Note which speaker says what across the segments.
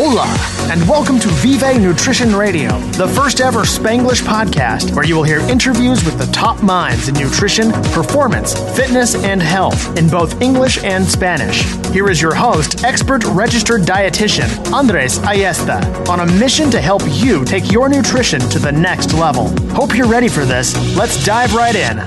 Speaker 1: Hola, and welcome to Vive Nutrition Radio, the first ever Spanglish podcast where you will hear interviews with the top minds in nutrition, performance, fitness, and health in both English and Spanish. Here is your host, expert registered dietitian, Andres Ayesta, on a mission to help you take your nutrition to the next level. Hope you're ready for this. Let's dive right in.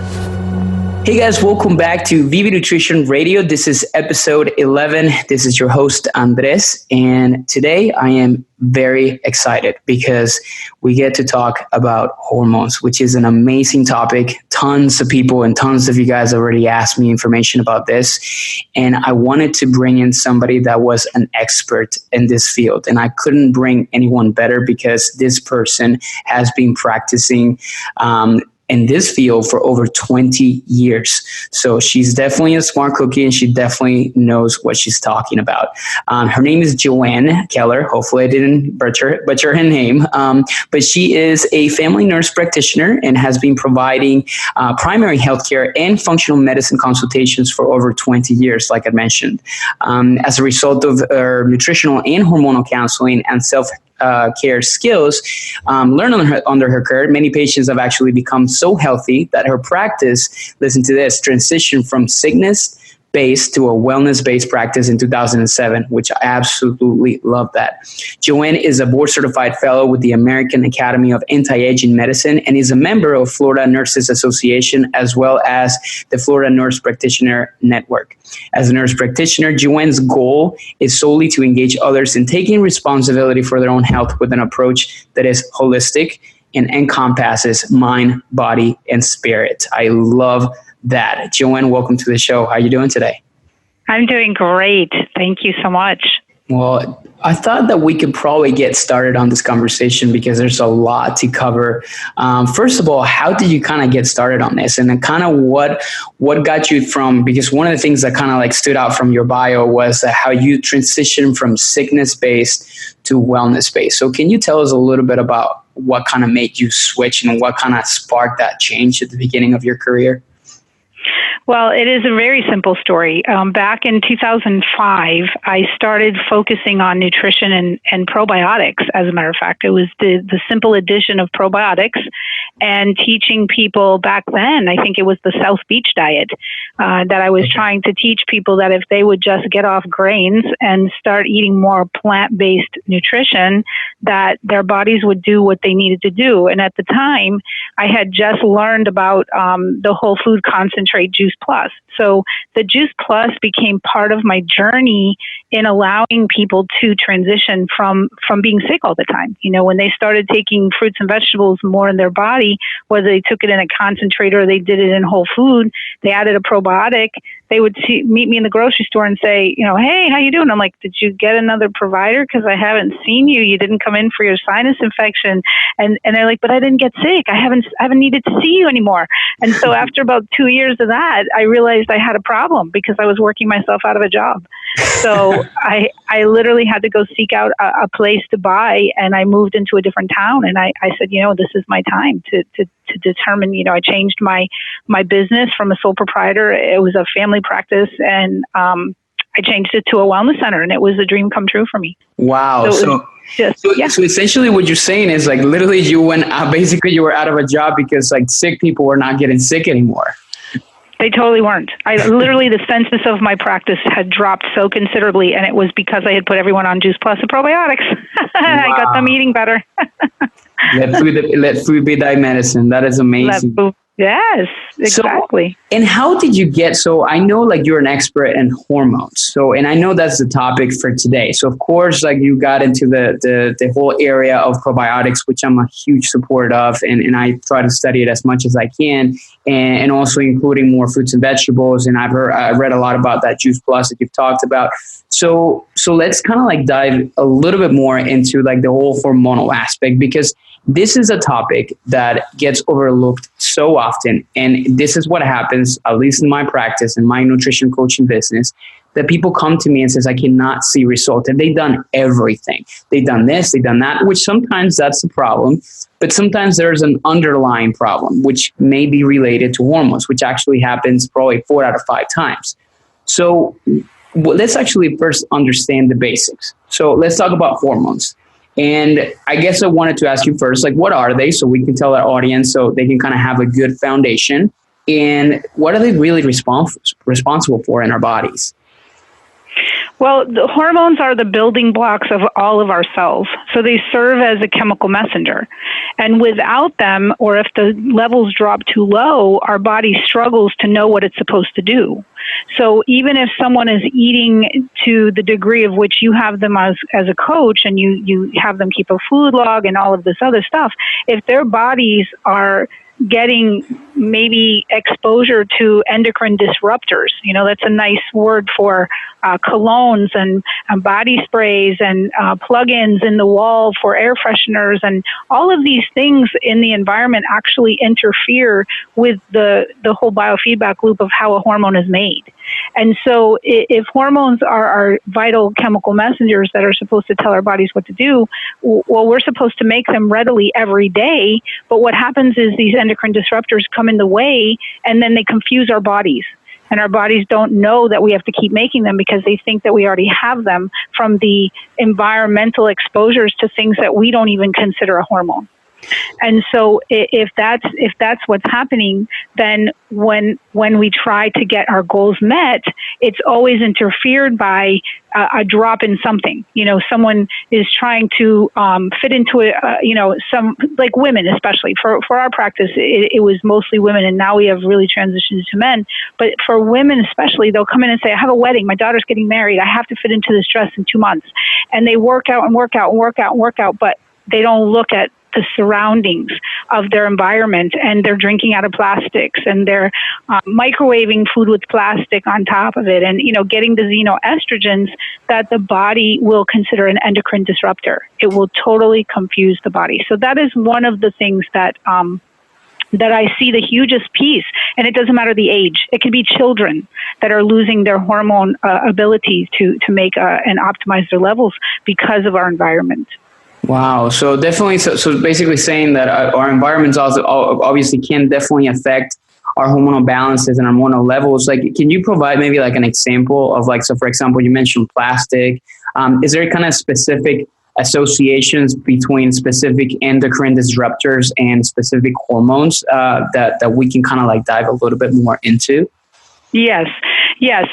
Speaker 2: Hey guys, welcome back to Vive Nutrition Radio. This is episode 11. This is your host, Andres. And today I am very excited because we get to talk about hormones, which is an amazing topic. Tons of people and tons of you guys already asked me information about this. And I wanted to bring in somebody that was an expert in this field. And I couldn't bring anyone better because this person has been practicing in this field for over 20 years. So she's definitely a smart cookie and she definitely knows what she's talking about. Her name is Joanne Keller. Hopefully I didn't butcher her name. But she is a family nurse practitioner and has been providing primary healthcare and functional medicine consultations for over 20 years, like I mentioned. As a result of her nutritional and hormonal counseling and self-care skills learned under her care, many patients have actually become so healthy that her practice, listen to this, transitioned from sickness-based to a wellness-based practice in 2007, which I absolutely love that. Joanne is a board-certified fellow with the American Academy of Anti-Aging Medicine and is a member of Florida Nurses Association as well as the Florida Nurse Practitioner Network. As a nurse practitioner, Joanne's goal is solely to engage others in taking responsibility for their own health with an approach that is holistic and encompasses mind, body, and spirit. I love that. Joanne, welcome to the show. How are you doing today?
Speaker 3: I'm doing great. Thank you so much.
Speaker 2: Well, I thought that we could probably get started on this conversation because there's a lot to cover. First of all, how did you kind of get started on this? And then kind of what got you from, because one of the things that kind of like stood out from your bio was how you transitioned from sickness-based to wellness-based. So can you tell us a little bit about what kind of made you switch and what kind of sparked that change at the beginning of your career?
Speaker 3: Well, it is a very simple story. Back in 2005, I started focusing on nutrition and probiotics. As a matter of fact, it was the simple addition of probiotics and teaching people back then, I think it was the South Beach diet, that I was trying to teach people that if they would just get off grains and start eating more plant-based nutrition, that their bodies would do what they needed to do. And at the time, I had just learned about the whole food concentrate Juice Plus. So the Juice Plus became part of my journey in allowing people to transition from being sick all the time. You know, when they started taking fruits and vegetables more in their body, whether they took it in a concentrate or they did it in whole food, they added a probiotic, they would meet me in the grocery store and say, you know, hey, how you doing? I'm like, did you get another provider? Because I haven't seen you. You didn't come in for your sinus infection. And they're like, but I didn't get sick. I haven't needed to see you anymore. And so after about 2 years of that, I realized I had a problem because I was working myself out of a job. So I literally had to go seek out a place to buy, and I moved into a different town. And I said, you know, this is my time to determine, you know, I changed my business from a sole proprietor. It was a family practice, and I changed it to a wellness center, and it was a dream come true for me.
Speaker 2: Wow. So essentially what you're saying is like literally you went out, basically you were out of a job because like sick people were not getting sick anymore.
Speaker 3: They totally weren't. Literally the census of my practice had dropped so considerably, and it was because I had put everyone on Juice Plus and probiotics. Wow. I got them eating better.
Speaker 2: Let food be thy medicine. That is amazing.
Speaker 3: Yes, exactly.
Speaker 2: So, and how did you get, so I know like you're an expert in hormones. So, and I know that's the topic for today. So of course, like you got into the whole area of probiotics, which I'm a huge supporter of. And I try to study it as much as I can. And also including more fruits and vegetables. And I've read a lot about that Juice Plus that you've talked about. So let's kind of like dive a little bit more into like the whole hormonal aspect, because this is a topic that gets overlooked so often. And this is what happens, at least in my practice, in my nutrition coaching business, that people come to me and says, I cannot see results. And they've done everything. They've done this, they've done that, which sometimes that's the problem. But sometimes there's an underlying problem, which may be related to hormones, which actually happens probably 4 out of 5 times. So let's actually first understand the basics. So let's talk about hormones. And I guess I wanted to ask you first, like, what are they, so we can tell our audience so they can kind of have a good foundation, and what are they really responsible for in our bodies?
Speaker 3: Well, the hormones are the building blocks of all of our cells. So they serve as a chemical messenger. And without them, or if the levels drop too low, our body struggles to know what it's supposed to do. So even if someone is eating to the degree of which you have them as a coach, and you have them keep a food log and all of this other stuff, if their bodies are getting maybe exposure to endocrine disruptors, that's a nice word for colognes and body sprays and plug-ins in the wall for air fresheners, and all of these things in the environment actually interfere with the whole biofeedback loop of how a hormone is made. And so if hormones are our vital chemical messengers that are supposed to tell our bodies what to do, well, we're supposed to make them readily every day. But what happens is these endocrine disruptors come in the way, and then they confuse our bodies. And our bodies don't know that we have to keep making them because they think that we already have them from the environmental exposures to things that we don't even consider a hormone. And so if that's what's happening, then when we try to get our goals met, it's always interfered by a drop in something. Someone is trying to fit into some, like women, especially for our practice, it was mostly women, and now we have really transitioned to men. But for women especially, they'll come in and say, I have a wedding, my daughter's getting married, I have to fit into this dress in 2 months. And they work out and work out and work out and work out, but they don't look at the surroundings of their environment, and they're drinking out of plastics, and they're microwaving food with plastic on top of it, and getting the xenoestrogens that the body will consider an endocrine disruptor. It will totally confuse the body. So that is one of the things that I see the hugest piece, and it doesn't matter the age. It could be children that are losing their hormone ability to make and optimize their levels because of our environment.
Speaker 2: Wow. So definitely, so basically saying that our environments also obviously can definitely affect our hormonal balances and our hormonal levels. Like, can you provide maybe like an example of, like, so for example, you mentioned plastic. Is there kind of specific associations between specific endocrine disruptors and specific hormones that we can kind of like dive a little bit more into? Yes,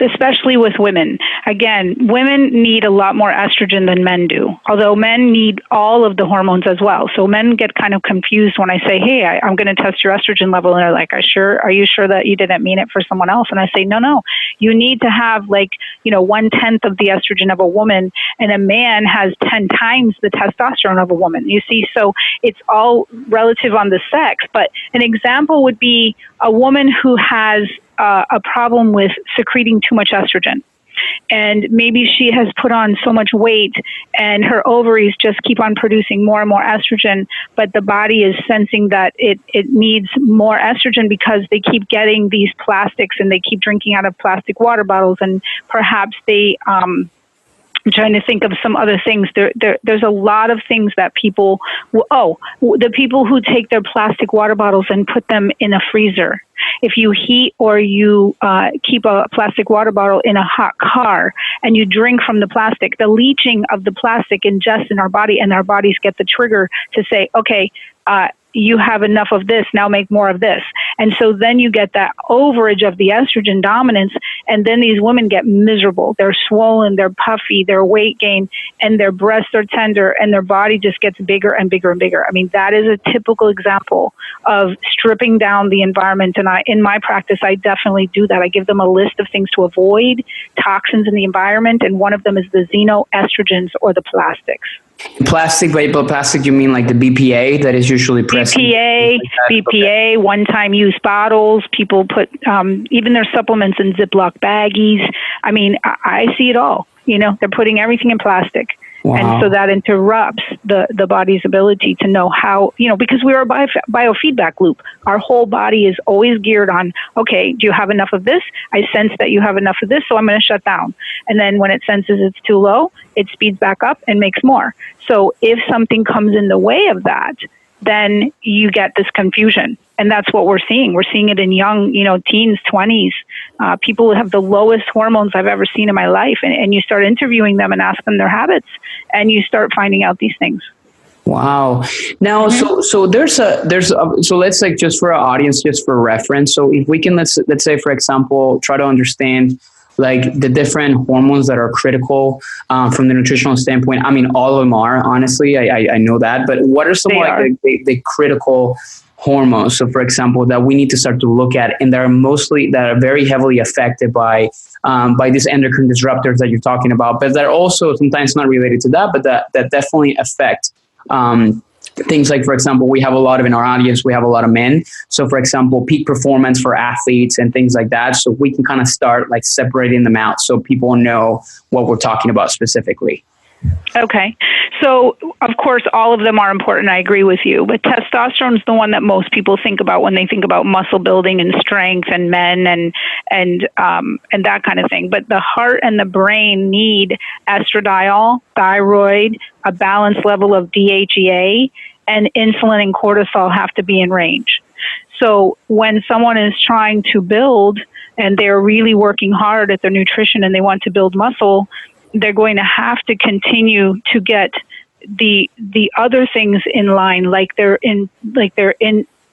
Speaker 2: especially with women. Again, women need a lot more estrogen than men do, although men need all of the hormones as well. So men get kind of confused when I say, hey, I'm going to test your estrogen level. And they're like, are you sure that you didn't mean it for someone else? And I say, no, you need to have 1/10 of the estrogen of a woman, and a man has 10 times the testosterone of a woman. You see, so it's all relative on the sex. But an example would be a woman who has a problem with secreting too much estrogen. And maybe she has put on so much weight and her ovaries just keep on producing more and more estrogen, but the body is sensing that it needs more estrogen because they keep getting these plastics and they keep drinking out of plastic water bottles, and perhaps I'm trying to think of some other things. There's a lot of things that people, the people who take their plastic water bottles and put them in a freezer. If you heat or you keep a plastic water bottle in a hot car and you drink from the plastic, the leaching of the plastic ingests in our body, and our bodies get the trigger to say, okay, you have enough of this, now make more of this. And so then you get that overage of the estrogen dominance, and then these women get miserable. They're swollen, they're puffy, their weight gain, and their breasts are tender, and their body just gets bigger and bigger and bigger. I mean, that is a typical example of stripping down the environment. And in my practice, I definitely do that. I give them a list of things to avoid, toxins in the environment, and one of them is the xenoestrogens or the plastics. Plastic, by plastic, you mean like the BPA that is usually present?
Speaker 3: BPA, one-time use bottles. People put even their supplements in Ziploc baggies. I mean, I see it all. They're putting everything in plastic. Wow. And so that interrupts the body's ability to know how, because we're a biofeedback loop. Our whole body is always geared on, okay, do you have enough of this? I sense that you have enough of this, so I'm going to shut down. And then when it senses it's too low, it speeds back up and makes more. So if something comes in the way of that, then you get this confusion. And that's what we're seeing. We're seeing it in young, teens, 20s, people who have the lowest hormones I've ever seen in my life. And you start interviewing them and ask them their habits, and you start finding out these things.
Speaker 2: Wow. Now, so let's like, just for our audience, just for reference. So if we can, let's say, for example, try to understand like the different hormones that are critical from the nutritional standpoint. I mean, all of them are, honestly, I know that, but what are some the critical hormones? So for example, that we need to start to look at, and that are very heavily affected by these endocrine disruptors that you're talking about, but they're also sometimes not related to that, but that definitely affect things like, for example, we have a lot of, in our audience, we have a lot of men. So for example, peak performance for athletes and things like that. So we can kind of start like separating them out so people know what we're talking about specifically.
Speaker 3: Okay. So, of course, all of them are important. I agree with you. But testosterone is the one that most people think about when they think about muscle building and strength and men and that kind of thing. But the heart and the brain need estradiol, thyroid, a balanced level of DHEA, and insulin and cortisol have to be in range. So when someone is trying to build and they're really working hard at their nutrition and they want to build muscle, they're going to have to continue to get the other things in line, like they're in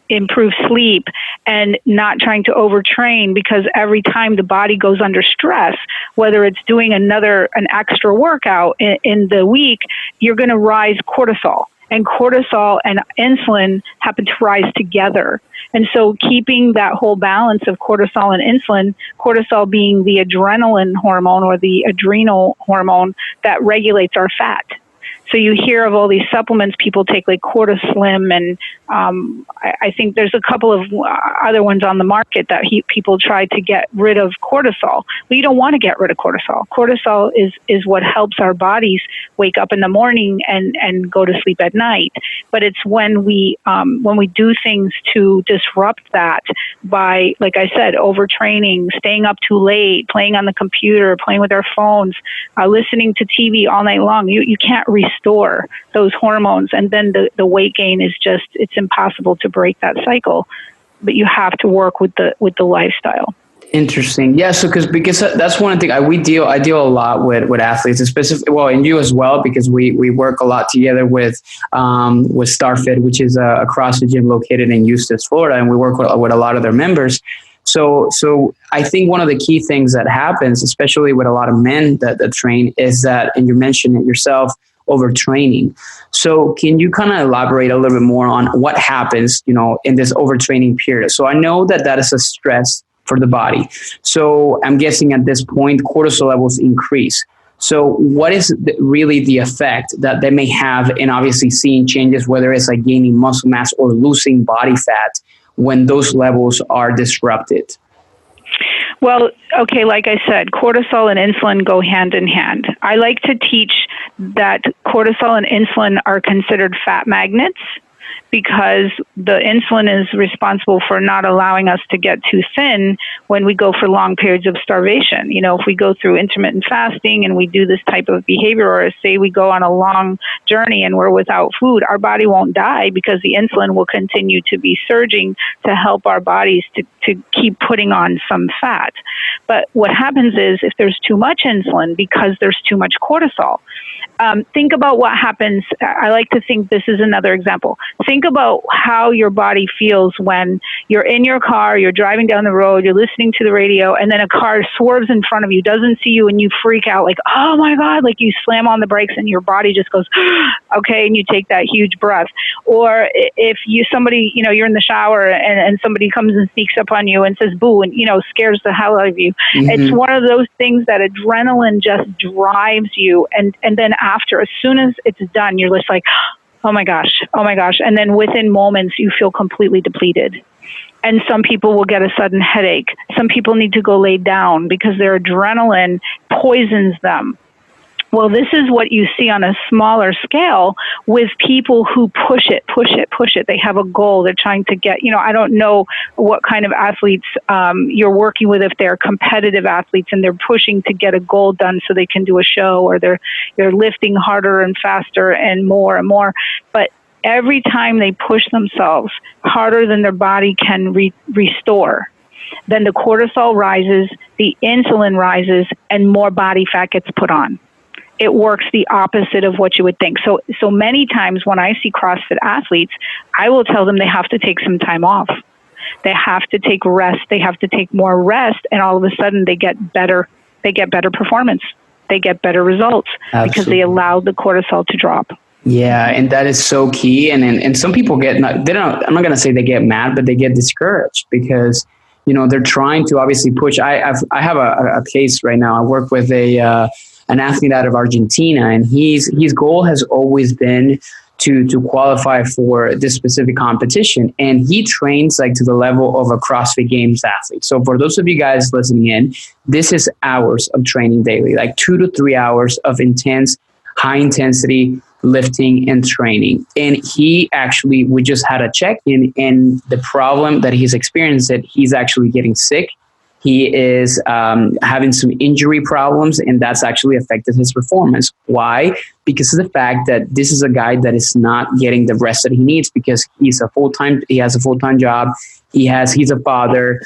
Speaker 3: improved sleep and not trying to overtrain, because every time the body goes under stress, whether it's doing an extra workout in the week, you're going to rise cortisol. And cortisol and insulin happen to rise together. And so keeping that whole balance of cortisol and insulin, cortisol being the adrenaline hormone or the adrenal hormone that regulates our fat. So you hear of all these supplements people take, like CortiSlim, and I think there's a couple of other ones on the market that people try to get rid of cortisol. But you don't want to get rid of cortisol. Cortisol is what helps our bodies wake up in the morning and go to sleep at night. But it's when we do things to disrupt that by, like I said, overtraining, staying up too late, playing on the computer, playing with our phones, listening to TV all night long. You can't restore those hormones, and then the weight gain is just, it's impossible to break that cycle. But you have to work with the lifestyle.
Speaker 2: Interesting. Yeah. So because that's one thing I deal a lot with athletes, especially, well, and you as well, because we work a lot together with StarFit, which is a CrossFit gym located in Eustis, Florida, and we work with a lot of their members. So I think one of the key things that happens, especially with a lot of men that train, is that, and you mentioned it yourself, overtraining. So can you kind of elaborate a little bit more on what happens, in this overtraining period? So I know that is a stress for the body. So I'm guessing at this point, cortisol levels increase. So what is really the effect that they may have in obviously seeing changes, whether it's like gaining muscle mass or losing body fat, when those levels are disrupted?
Speaker 3: Well, okay, like I said, cortisol and insulin go hand in hand. I like to teach that cortisol and insulin are considered fat magnets, because the insulin is responsible for not allowing us to get too thin when we go for long periods of starvation. If we go through intermittent fasting and we do this type of behavior, or say we go on a long journey and we're without food, our body won't die, because the insulin will continue to be surging to help our bodies to keep putting on some fat. But what happens is, if there's too much insulin because there's too much cortisol, think about what happens. I like to think this is another example. Think about how your body feels when you're in your car, you're driving down the road, you're listening to the radio, and then a car swerves in front of you, doesn't see you, and you freak out like, oh my God, like you slam on the brakes and your body just goes, okay, and you take that huge breath. Or if somebody, you're in the shower and somebody comes and sneaks up on you and says boo, and, scares the hell out of you. Mm-hmm. It's one of those things that adrenaline just drives you. And then after, as soon as it's done, you're just like, oh my gosh. And then within moments, you feel completely depleted. And some people will get a sudden headache. Some people need to go lay down because their adrenaline poisons them. Well, this is what you see on a smaller scale with people who push it. They have a goal. They're trying to get, I don't know what kind of athletes you're working with, if they're competitive athletes and they're pushing to get a goal done so they can do a show, or they're lifting harder and faster and more and more. But every time they push themselves harder than their body can restore, then the cortisol rises, the insulin rises, and more body fat gets put on. It works the opposite of what you would think. So many times when I see CrossFit athletes, I will tell them they have to take some time off. They have to take rest. They have to take more rest, and all of a sudden they get better. They get better performance. They get better results. Absolutely. Because they allow the cortisol to drop.
Speaker 2: Yeah, and that is so key. And some people I'm not going to say they get mad, but they get discouraged because, they're trying to obviously push. I have a case right now. I work with an athlete out of Argentina, and his goal has always been to qualify for this specific competition. And he trains like to the level of a CrossFit Games athlete. So for those of you guys listening in, this is hours of training daily, like 2 to 3 hours of intense, high intensity lifting and training. And we just had a check-in, and the problem that he's experienced, that he's actually getting sick. He is having some injury problems, and that's actually affected his performance. Why? Because of the fact that this is a guy that is not getting the rest that he needs, because he has a full-time job. He's a father.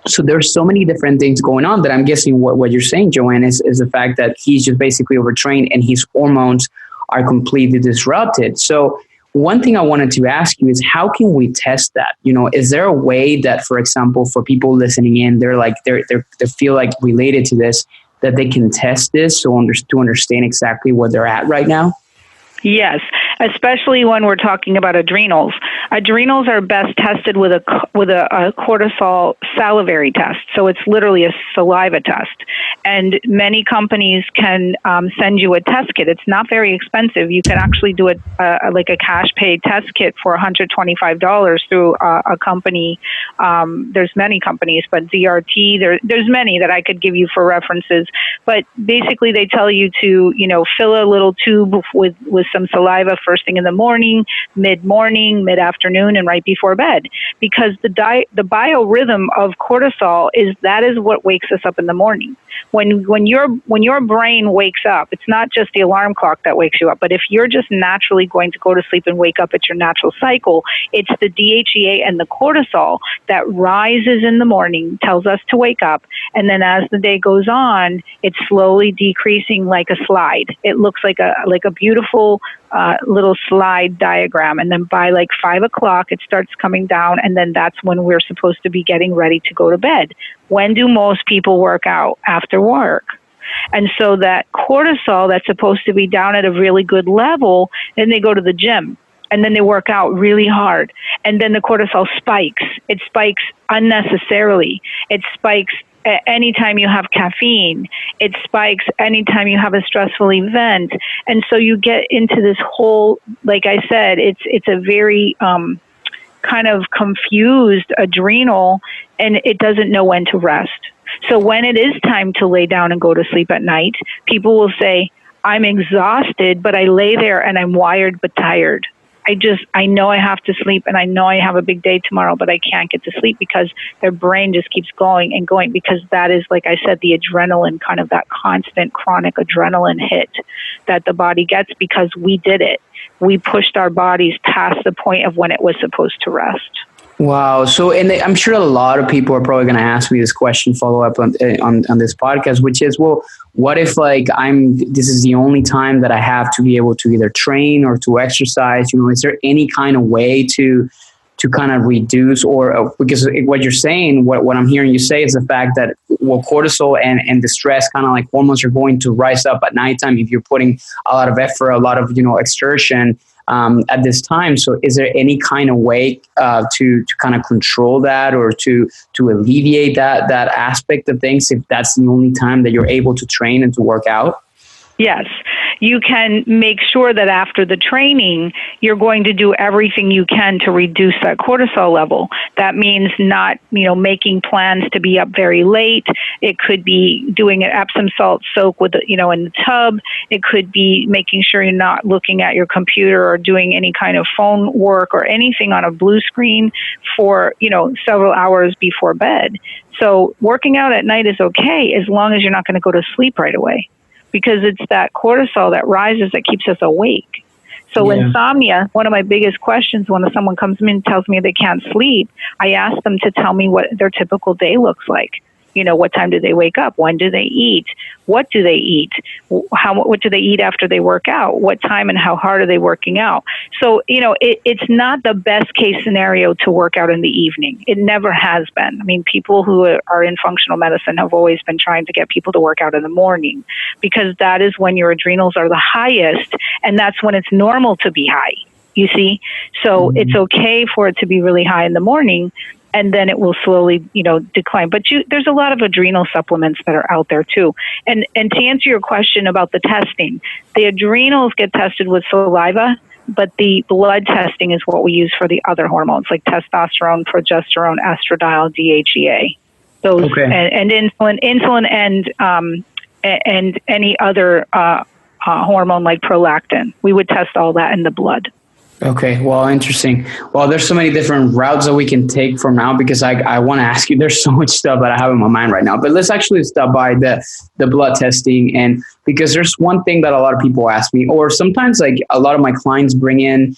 Speaker 2: So there's so many different things going on that I'm guessing what you're saying, Joanne, is the fact that he's just basically overtrained and his hormones are completely disrupted. So one thing I wanted to ask you is, how can we test that? Is there a way that, for example, for people listening in, they feel like related to this, that they can test this to understand exactly where they're at right now?
Speaker 3: Yes, especially when we're talking about adrenals. Adrenals are best tested with a cortisol salivary test. So it's literally a saliva test. And many companies can send you a test kit. It's not very expensive. You can actually do a cash pay test kit for $125 through a company. There's many companies, but ZRT, there's many that I could give you for references. But basically they tell you to, fill a little tube with some saliva first thing in the morning, mid-morning, mid-afternoon, and right before bed. Because the biorhythm of cortisol is what wakes us up in the morning. When your brain wakes up, it's not just the alarm clock that wakes you up, but if you're just naturally going to go to sleep and wake up at your natural cycle, it's the DHEA and the cortisol that rises in the morning, tells us to wake up, and then as the day goes on, it's slowly decreasing like a slide. It looks like a beautiful little slide diagram, and then by like 5 o'clock it starts coming down, and then that's when we're supposed to be getting ready to go to bed. When do most people work out? After work. And so that cortisol that's supposed to be down at a really good level, then they go to the gym and then they work out really hard, and then the cortisol spikes. It spikes unnecessarily. It spikes anytime you have caffeine. It spikes anytime you have a stressful event. And so you get into this whole, like I said, it's a very kind of confused adrenal, and it doesn't know when to rest. So when it is time to lay down and go to sleep at night, people will say, I'm exhausted, but I lay there and I'm wired but tired. I know I have to sleep, and I know I have a big day tomorrow, but I can't get to sleep, because their brain just keeps going and going, because that is, like I said, the adrenaline, kind of that constant chronic adrenaline hit that the body gets because we did it. We pushed our bodies past the point of when it was supposed to rest.
Speaker 2: Wow. So, and I'm sure a lot of people are probably going to ask me this question, follow up on this podcast, which is, well, what if this is the only time that I have to be able to either train or to exercise? Is there any kind of way to kind of reduce, or because what you're saying, what I'm hearing you say is the fact that cortisol and the stress kind of like hormones are going to rise up at nighttime if you're putting a lot of effort, a lot of, exertion at this time. So is there any kind of way to kind of control that, or to alleviate that aspect of things, if that's the only time that you're able to train and to work out?
Speaker 3: Yes. You can make sure that after the training, you're going to do everything you can to reduce that cortisol level. That means not, making plans to be up very late. It could be doing an Epsom salt soak in the tub. It could be making sure you're not looking at your computer or doing any kind of phone work or anything on a blue screen for, several hours before bed. So working out at night is okay as long as you're not going to go to sleep right away, because it's that cortisol that rises that keeps us awake. So insomnia, one of my biggest questions when someone comes in and tells me they can't sleep, I ask them to tell me what their typical day looks like. What time do they wake up? When do they eat? What do they eat? What do they eat after they work out? What time and how hard are they working out? So, it's not the best case scenario to work out in the evening. It never has been. I mean, people who are in functional medicine have always been trying to get people to work out in the morning because that is when your adrenals are the highest, and that's when it's normal to be high, you see? So it's okay for it to be really high in the morning, and then it will slowly, decline. But there's a lot of adrenal supplements that are out there too. And to answer your question about the testing, the adrenals get tested with saliva, but the blood testing is what we use for the other hormones like testosterone, progesterone, estradiol, DHEA, those, and insulin, and any other hormone like prolactin. We would test all that in the blood.
Speaker 2: Okay, well, interesting. Well, there's so many different routes that we can take from now because I want to ask you, there's so much stuff that I have in my mind right now, but let's actually stop by the blood testing. And because there's one thing that a lot of people ask me, or sometimes like a lot of my clients bring in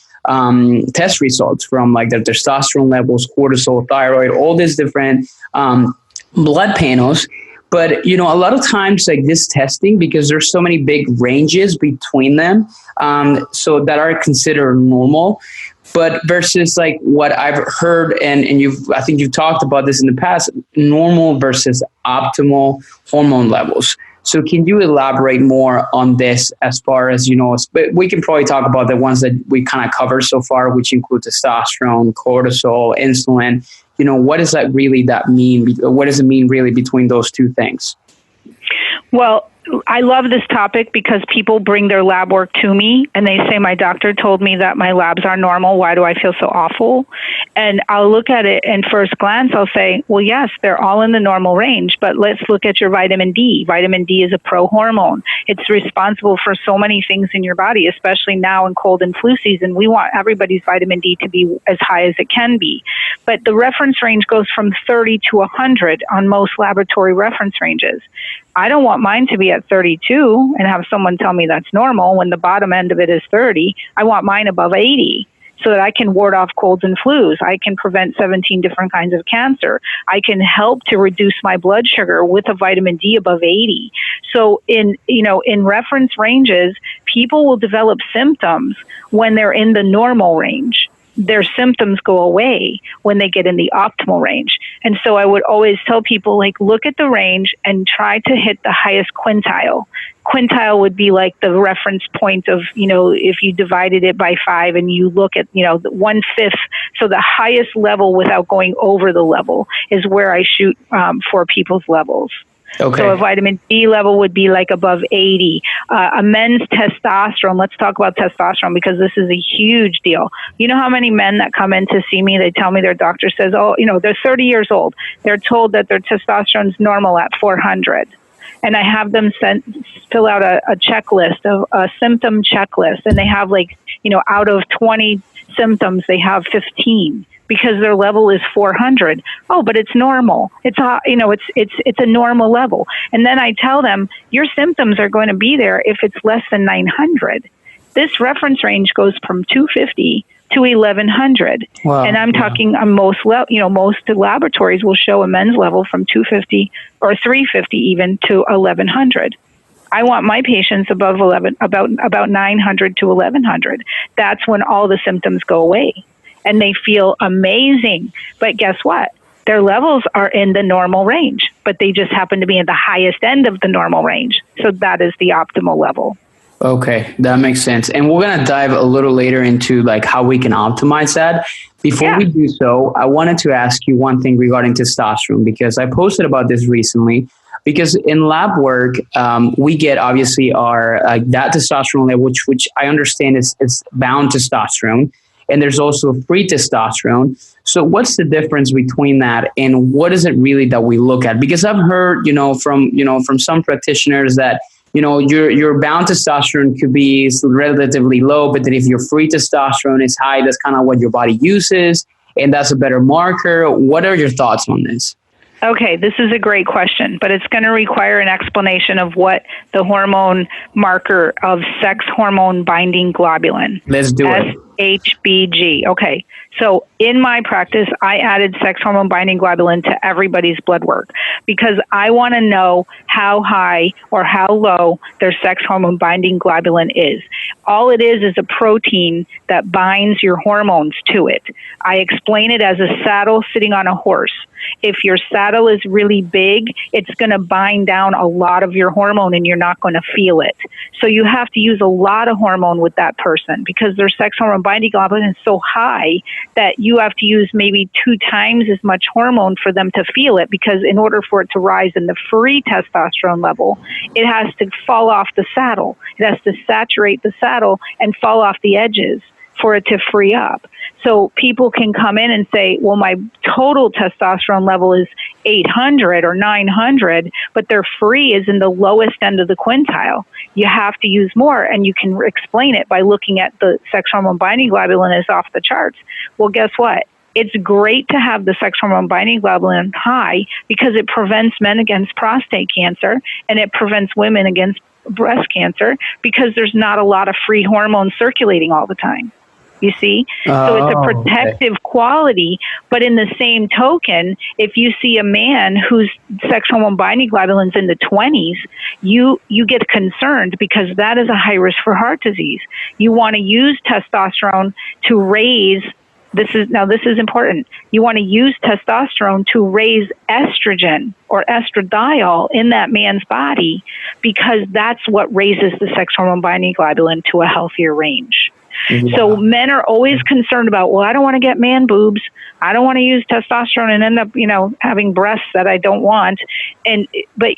Speaker 2: test results from like their testosterone levels, cortisol, thyroid, all these different blood panels. But, a lot of times like this testing, because there's so many big ranges between them, so that are considered normal, but versus like what I've heard, and I think you've talked about this in the past, normal versus optimal hormone levels. So can you elaborate more on this as far as, but we can probably talk about the ones that we kind of covered so far, which include testosterone, cortisol, insulin. What does that mean? What does it mean really between those two things?
Speaker 3: Well, I love this topic because people bring their lab work to me and they say, my doctor told me that my labs are normal. Why do I feel so awful? And I'll look at it and first glance, I'll say, well, yes, they're all in the normal range, but let's look at your vitamin D. Vitamin D is a prohormone. It's responsible for so many things in your body, especially now in cold and flu season. We want everybody's vitamin D to be as high as it can be. But the reference range goes from 30 to 100 on most laboratory reference ranges. I don't want mine to be at 32 and have someone tell me that's normal when the bottom end of it is 30. I want mine above 80 so that I can ward off colds and flus. I can prevent 17 different kinds of cancer. I can help to reduce my blood sugar with a vitamin D above 80. So in reference ranges, people will develop symptoms when they're in the normal range. Their symptoms go away when they get in the optimal range. And so I would always tell people, look at the range and try to hit the highest quintile. Quintile would be like the reference point of, if you divided it by 5 and you look at, the 1/5. So the highest level without going over the level is where I shoot for people's levels. Okay. So a vitamin D level would be like above 80. A men's testosterone, let's talk about testosterone because this is a huge deal. You know how many men that come in to see me, they tell me their doctor says, they're 30 years old. They're told that their testosterone is normal at 400. And I have them fill out a checklist, a symptom checklist. And they have out of 20 symptoms, they have 15. Because their level is 400. Oh, but it's normal. It's a normal level. And then I tell them your symptoms are going to be there if it's less than 900. This reference range goes from 250 to 1100. Wow. And I'm talking most laboratories will show a men's level from 250 or 350 even to 1100. I want my patients above about 900 to 1100. That's when all the symptoms go away. And they feel amazing. But guess what? Their levels are in the normal range, but they just happen to be at the highest end of the normal range. So that is the optimal level.
Speaker 2: Okay, that makes sense. And we're going to dive a little later into how we can optimize that. Before we do so, I wanted to ask you one thing regarding testosterone, because I posted about this recently. Because in lab work, we get obviously our that testosterone level, which I understand is bound testosterone. And there's also free testosterone. So what's the difference between that and what is it really that we look at? Because I've heard, from some practitioners that, your bound testosterone could be relatively low, but then if your free testosterone is high, that's kind of what your body uses. And that's a better marker. What are your thoughts on this?
Speaker 3: Okay, this is a great question, but it's going to require an explanation of what the hormone marker of sex hormone binding globulin.
Speaker 2: Let's do it.
Speaker 3: SHBG. Okay, so in my practice, I added sex hormone binding globulin to everybody's blood work because I want to know how high or how low their sex hormone binding globulin is. All it is a protein that binds your hormones to it. I explain it as a saddle sitting on a horse. If your saddle is really big, it's going to bind down a lot of your hormone and you're not going to feel it. So you have to use a lot of hormone with that person because their sex hormone binding globulin is so high that you have to use maybe 2 times as much hormone for them to feel it, because in order for it to rise in the free testosterone level, it has to fall off the saddle. It has to saturate the saddle and fall off the edges for it to free up. So people can come in and say, well, my total testosterone level is 800 or 900, but their free is in the lowest end of the quintile. You have to use more, and you can explain it by looking at the sex hormone binding globulin is off the charts. Well, guess what? It's great to have the sex hormone binding globulin high because it prevents men against prostate cancer and it prevents women against breast cancer because there's not a lot of free hormones circulating all the time. You see? So it's a protective quality, but in the same token, if you see a man whose sex hormone binding globulin's in the 20s, you get concerned because that is a high risk for heart disease. You want to use testosterone to raise, this is important, you want to use testosterone to raise estrogen or estradiol in that man's body because that's what raises the sex hormone binding globulin to a healthier range. Wow. So men are always concerned about, well, I don't want to get man boobs. I don't want to use testosterone and end up, having breasts that I don't want. But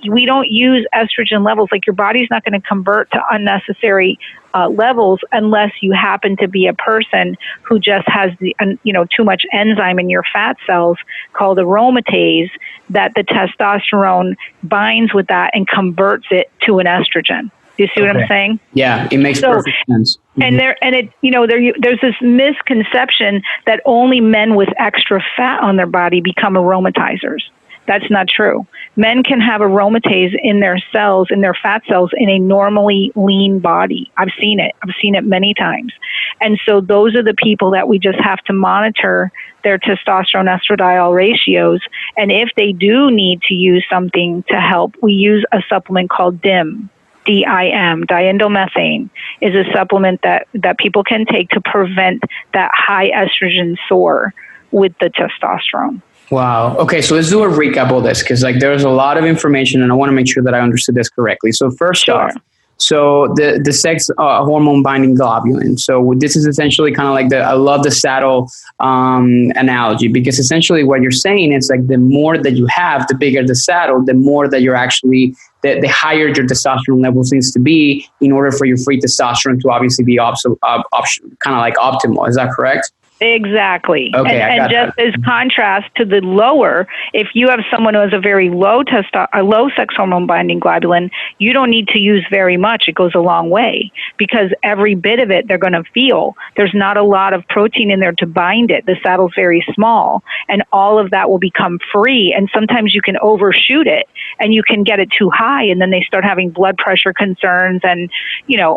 Speaker 3: we don't use estrogen levels. Like your body's not going to convert to unnecessary levels unless you happen to be a person who just has too much enzyme in your fat cells called aromatase that the testosterone binds with that and converts it to an estrogen. Do you see what I'm saying?
Speaker 2: Yeah, it makes perfect sense.
Speaker 3: And there's this misconception that only men with extra fat on their body become aromatizers. That's not true. Men can have aromatase in their cells, in their fat cells, in a normally lean body. I've seen it. I've seen it many times. And so those are the people that we just have to monitor their testosterone estradiol ratios. And if they do need to use something to help, we use a supplement called DIM. DIM, diindolylmethane, is a supplement that people can take to prevent that high estrogen soar with the testosterone.
Speaker 2: Wow. Okay, so let's do a recap of this because there's a lot of information and I want to make sure that I understood this correctly. So first off, so the sex hormone binding globulin. So this is essentially kind of like I love the saddle analogy because essentially what you're saying is the more that you have, the bigger the saddle, the more that you're actually, the higher your testosterone levels needs to be in order for your free testosterone to obviously be kind of like optimal. Is that correct?
Speaker 3: Exactly.
Speaker 2: Okay,
Speaker 3: and just as contrast to the lower, if you have someone who has a very low sex hormone binding globulin, you don't need to use very much. It goes a long way because every bit of it they're going to feel. There's not a lot of protein in there to bind it. The saddle's very small, and all of that will become free. And sometimes you can overshoot it, and you can get it too high, and then they start having blood pressure concerns and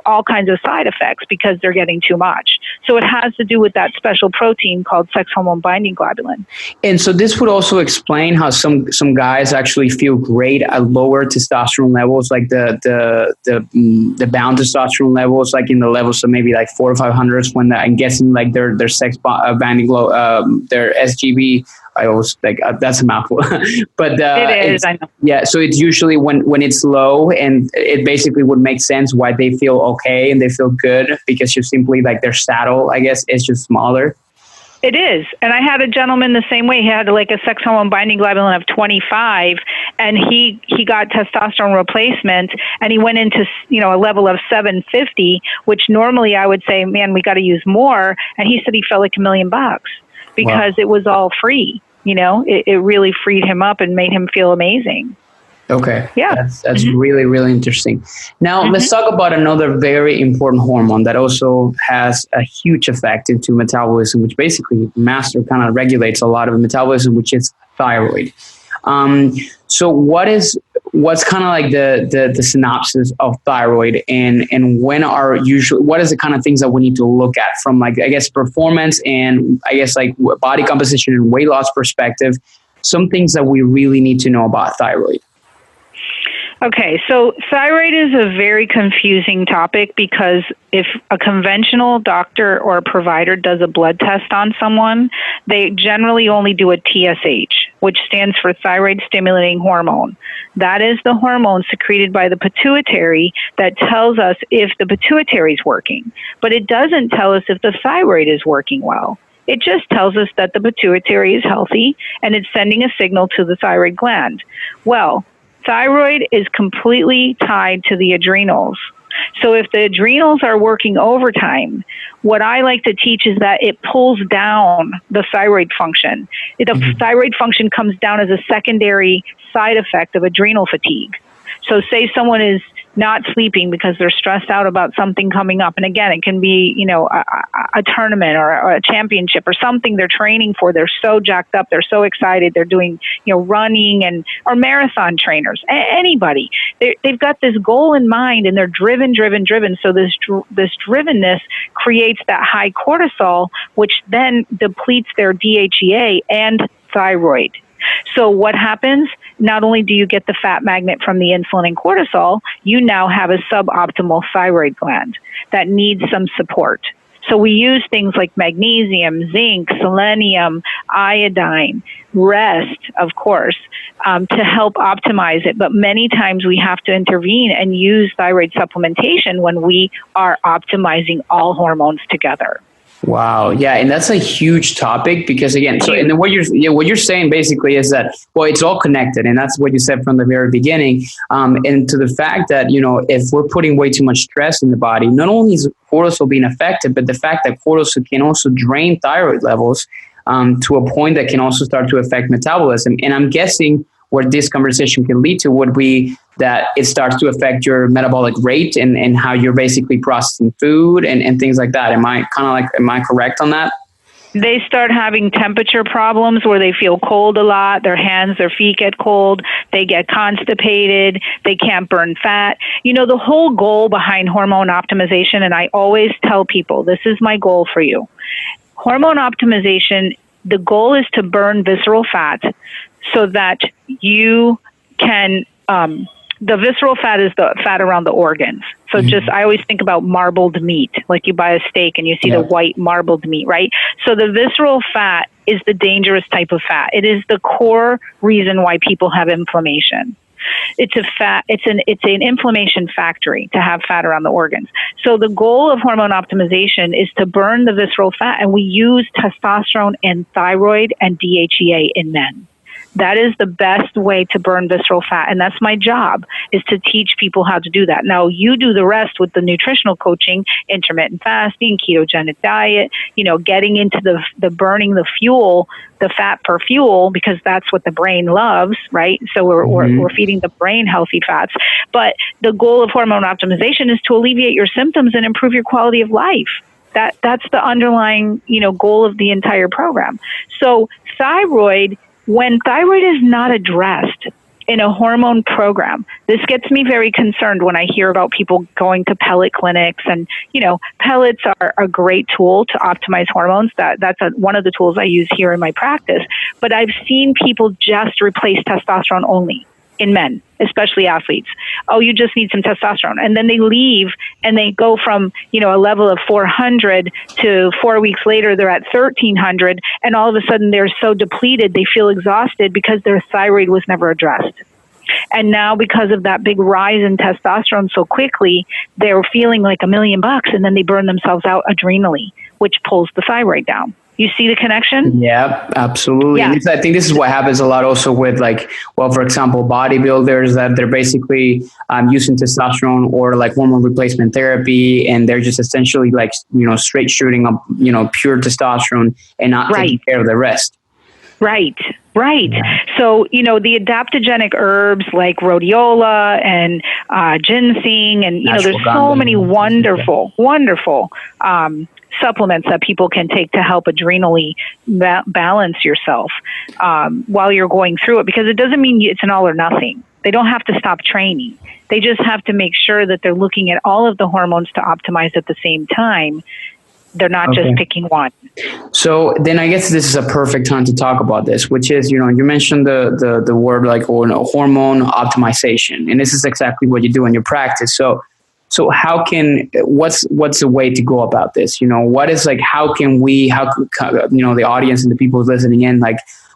Speaker 3: all kinds of side effects because they're getting too much. So it has to do with that special protein called sex hormone binding globulin.
Speaker 2: And so this would also explain how some guys actually feel great at lower testosterone levels, like the bound testosterone levels, like in the levels of maybe 400 or 500, when I'm guessing their sex binding their SGB. I always that's a mouthful, but
Speaker 3: it is. I know.
Speaker 2: Yeah, so it's usually when it's low, and it basically would make sense why they feel okay and they feel good because you're simply their saddle, I guess, is just smaller.
Speaker 3: It is. And I had a gentleman the same way. He had a sex hormone binding globulin of 25, and he got testosterone replacement, and he went into a level of 750, which normally I would say, man, we got to use more. And he said he felt like $1 million because It was all free. It really freed him up and made him feel amazing.
Speaker 2: Okay.
Speaker 3: Yeah.
Speaker 2: That's really, really interesting. Now, let's talk about another very important hormone that also has a huge effect into metabolism, which basically kind of regulates a lot of metabolism, which is thyroid. So what's kind of like the synopsis of thyroid, and what is the kind of things that we need to look at from, like, I guess, performance and I guess like body composition and weight loss perspective, some things that we really need to know about thyroid?
Speaker 3: Okay, so thyroid is a very confusing topic because if a conventional doctor or a provider does a blood test on someone, they generally only do a TSH, which stands for thyroid stimulating hormone. That is the hormone secreted by the pituitary that tells us if the pituitary is working, but it doesn't tell us if the thyroid is working well. It just tells us that the pituitary is healthy and it's sending a signal to the thyroid gland. Well, thyroid is completely tied to the adrenals. So if the adrenals are working overtime, what I like to teach is that it pulls down the thyroid function. The thyroid function comes down as a secondary side effect of adrenal fatigue. So say someone is not sleeping because they're stressed out about something coming up. And again, it can be, a tournament or a championship or something they're training for. They're so jacked up. They're so excited. They're doing, running or marathon trainers, anybody. They've got this goal in mind and they're driven. So this drivenness creates that high cortisol, which then depletes their DHEA and thyroid. So what happens? Not only do you get the fat magnet from the insulin and cortisol, you now have a suboptimal thyroid gland that needs some support. So we use things like magnesium, zinc, selenium, iodine, rest, of course, to help optimize it. But many times we have to intervene and use thyroid supplementation when we are optimizing all hormones together.
Speaker 2: Wow. Yeah. And that's a huge topic because, again, and then what you're saying basically is that, well, it's all connected. And that's what you said from the very beginning. And to the fact that, if we're putting way too much stress in the body, not only is cortisol being affected, but the fact that cortisol can also drain thyroid levels to a point that can also start to affect metabolism. And I'm guessing where this conversation can lead to would be that it starts to affect your metabolic rate and how you're basically processing food and things like that. Am I correct on that?
Speaker 3: They start having temperature problems where they feel cold a lot. Their hands, their feet get cold. They get constipated. They can't burn fat. The whole goal behind hormone optimization, and I always tell people, this is my goal for you. Hormone optimization, the goal is to burn visceral fat so that you can, the visceral fat is the fat around the organs. So I always think about marbled meat, like you buy a steak and you see the white marbled meat, right? So the visceral fat is the dangerous type of fat. It is the core reason why people have inflammation. It's an inflammation factory to have fat around the organs. So the goal of hormone optimization is to burn the visceral fat, and we use testosterone and thyroid and DHEA in men. That is the best way to burn visceral fat. And that's my job, is to teach people how to do that. Now, you do the rest with the nutritional coaching, intermittent fasting, ketogenic diet, getting into the burning the fuel, the fat for fuel, because that's what the brain loves, right? So we're feeding the brain healthy fats. But the goal of hormone optimization is to alleviate your symptoms and improve your quality of life. That's the underlying, goal of the entire program. So when thyroid is not addressed in a hormone program, this gets me very concerned when I hear about people going to pellet clinics. And, pellets are a great tool to optimize hormones. That's one of the tools I use here in my practice. But I've seen people just replace testosterone only in men, especially athletes. Oh, you just need some testosterone. And then they leave and they go from, a level of 400 to 4 weeks later, they're at 1300. And all of a sudden they're so depleted, they feel exhausted because their thyroid was never addressed. And now because of that big rise in testosterone so quickly, they're feeling like $1 million and then they burn themselves out adrenally, which pulls the thyroid down. You see the connection?
Speaker 2: Yeah, absolutely.
Speaker 3: Yeah.
Speaker 2: And I think this is what happens a lot also with for example, bodybuilders that they're basically using testosterone or like hormone replacement therapy, and they're just essentially straight shooting up, pure testosterone and not taking care of the rest.
Speaker 3: Right. Yeah. So, the adaptogenic herbs like rhodiola and ginseng, and, there's so many wonderful supplements that people can take to help adrenally balance yourself while you're going through it, because it doesn't mean it's an all or nothing. They don't have to stop training. They just have to make sure that they're looking at all of the hormones to optimize at the same time. They're not just picking one.
Speaker 2: So then I guess this is a perfect time to talk about this, which is, you mentioned the word like hormone optimization, and this is exactly what you do in your practice. So what's the way to go about this? What is how can the audience and the people listening in,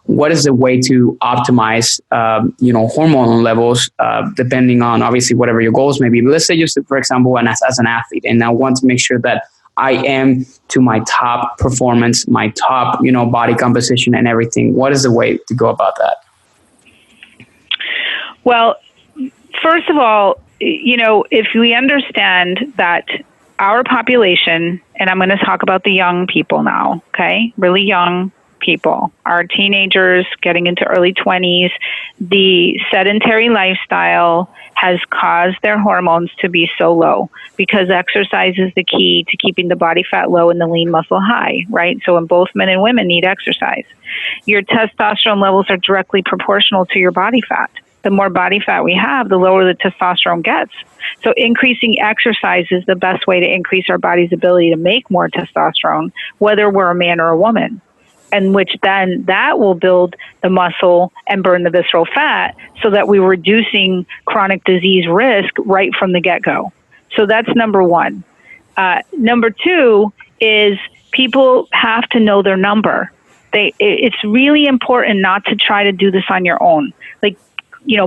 Speaker 2: what is the way to optimize, hormone levels, depending on obviously whatever your goals may be. But let's say just, for example, as an athlete, and I want to make sure that I am to my top performance, my top, body composition and everything. What is the way to go about that?
Speaker 3: Well, first of all, if we understand that our population, and I'm going to talk about the young people now, okay? Really young people, our teenagers getting into early 20s, the sedentary lifestyle has caused their hormones to be so low, because exercise is the key to keeping the body fat low and the lean muscle high, right? So when both men and women need exercise, your testosterone levels are directly proportional to your body fat. The more body fat we have, the lower the testosterone gets. So increasing exercise is the best way to increase our body's ability to make more testosterone, whether we're a man or a woman. And which then that will build the muscle and burn the visceral fat, so that we're reducing chronic disease risk right from the get-go. So that's number one. Number two is people have to know their number. It's really important not to try to do this on your own.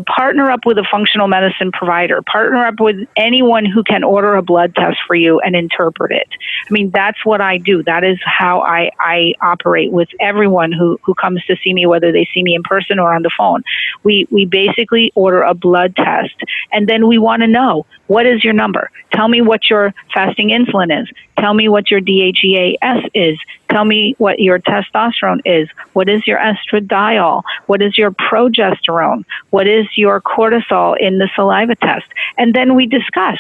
Speaker 3: Partner up with a functional medicine provider, partner up with anyone who can order a blood test for you and interpret it. I mean, that's what I do. That is how I operate with everyone who comes to see me, whether they see me in person or on the phone. We basically order a blood test, and then we want to know, what is your number? Tell me what your fasting insulin is. Tell me what your DHEAS is. Tell me what your testosterone is. What is your estradiol? What is your progesterone? What is your cortisol in the saliva test? And then we discuss.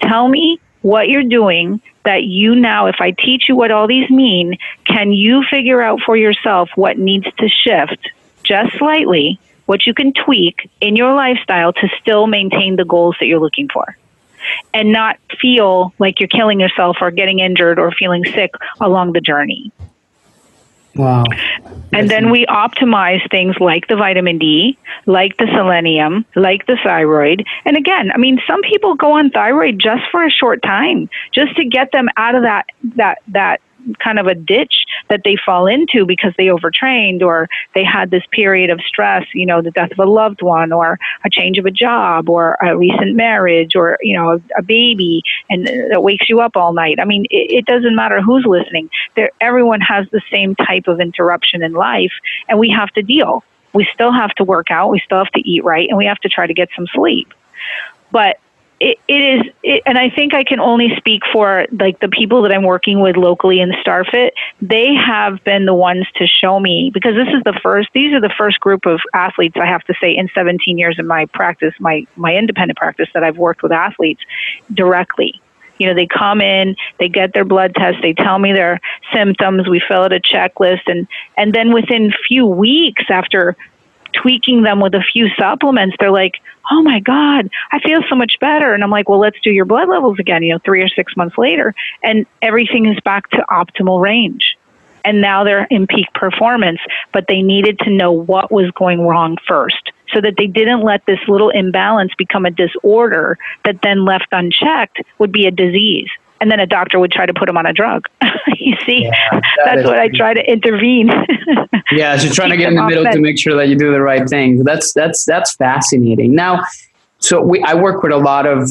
Speaker 3: Tell me what you're doing that now, if I teach you what all these mean, can you figure out for yourself what needs to shift just slightly, what you can tweak in your lifestyle to still maintain the goals that you're looking for, and not feel like you're killing yourself or getting injured or feeling sick along the journey.
Speaker 2: Wow.
Speaker 3: And then we optimize things like the vitamin D, like the selenium, like the thyroid. And again, I mean, some people go on thyroid just for a short time, just to get them out of that kind of a ditch that they fall into because they overtrained, or they had this period of stress, the death of a loved one, or a change of a job, or a recent marriage, or, a baby, and that wakes you up all night. I mean, it doesn't matter who's listening. Everyone has the same type of interruption in life, and we have to deal. We still have to work out. We still have to eat right, and we have to try to get some sleep. But and I think I can only speak for the people that I'm working with locally in StarFit. They have been the ones to show me, because these are the first group of athletes, I have to say, in 17 years in my practice, my independent practice, that I've worked with athletes directly. They come in, they get their blood test, they tell me their symptoms, we fill out a checklist, and then within few weeks after tweaking them with a few supplements, they're like, oh my God, I feel so much better. And I'm like, well, let's do your blood levels again, 3 or 6 months later. And everything is back to optimal range. And now they're in peak performance, but they needed to know what was going wrong first, so that they didn't let this little imbalance become a disorder that then left unchecked would be a disease. And then a doctor would try to put them on a drug. You see, that's what I try to intervene.
Speaker 2: Yeah, so trying to get in the middle to make sure that you do the right thing. That's fascinating. Now, so I work with a lot of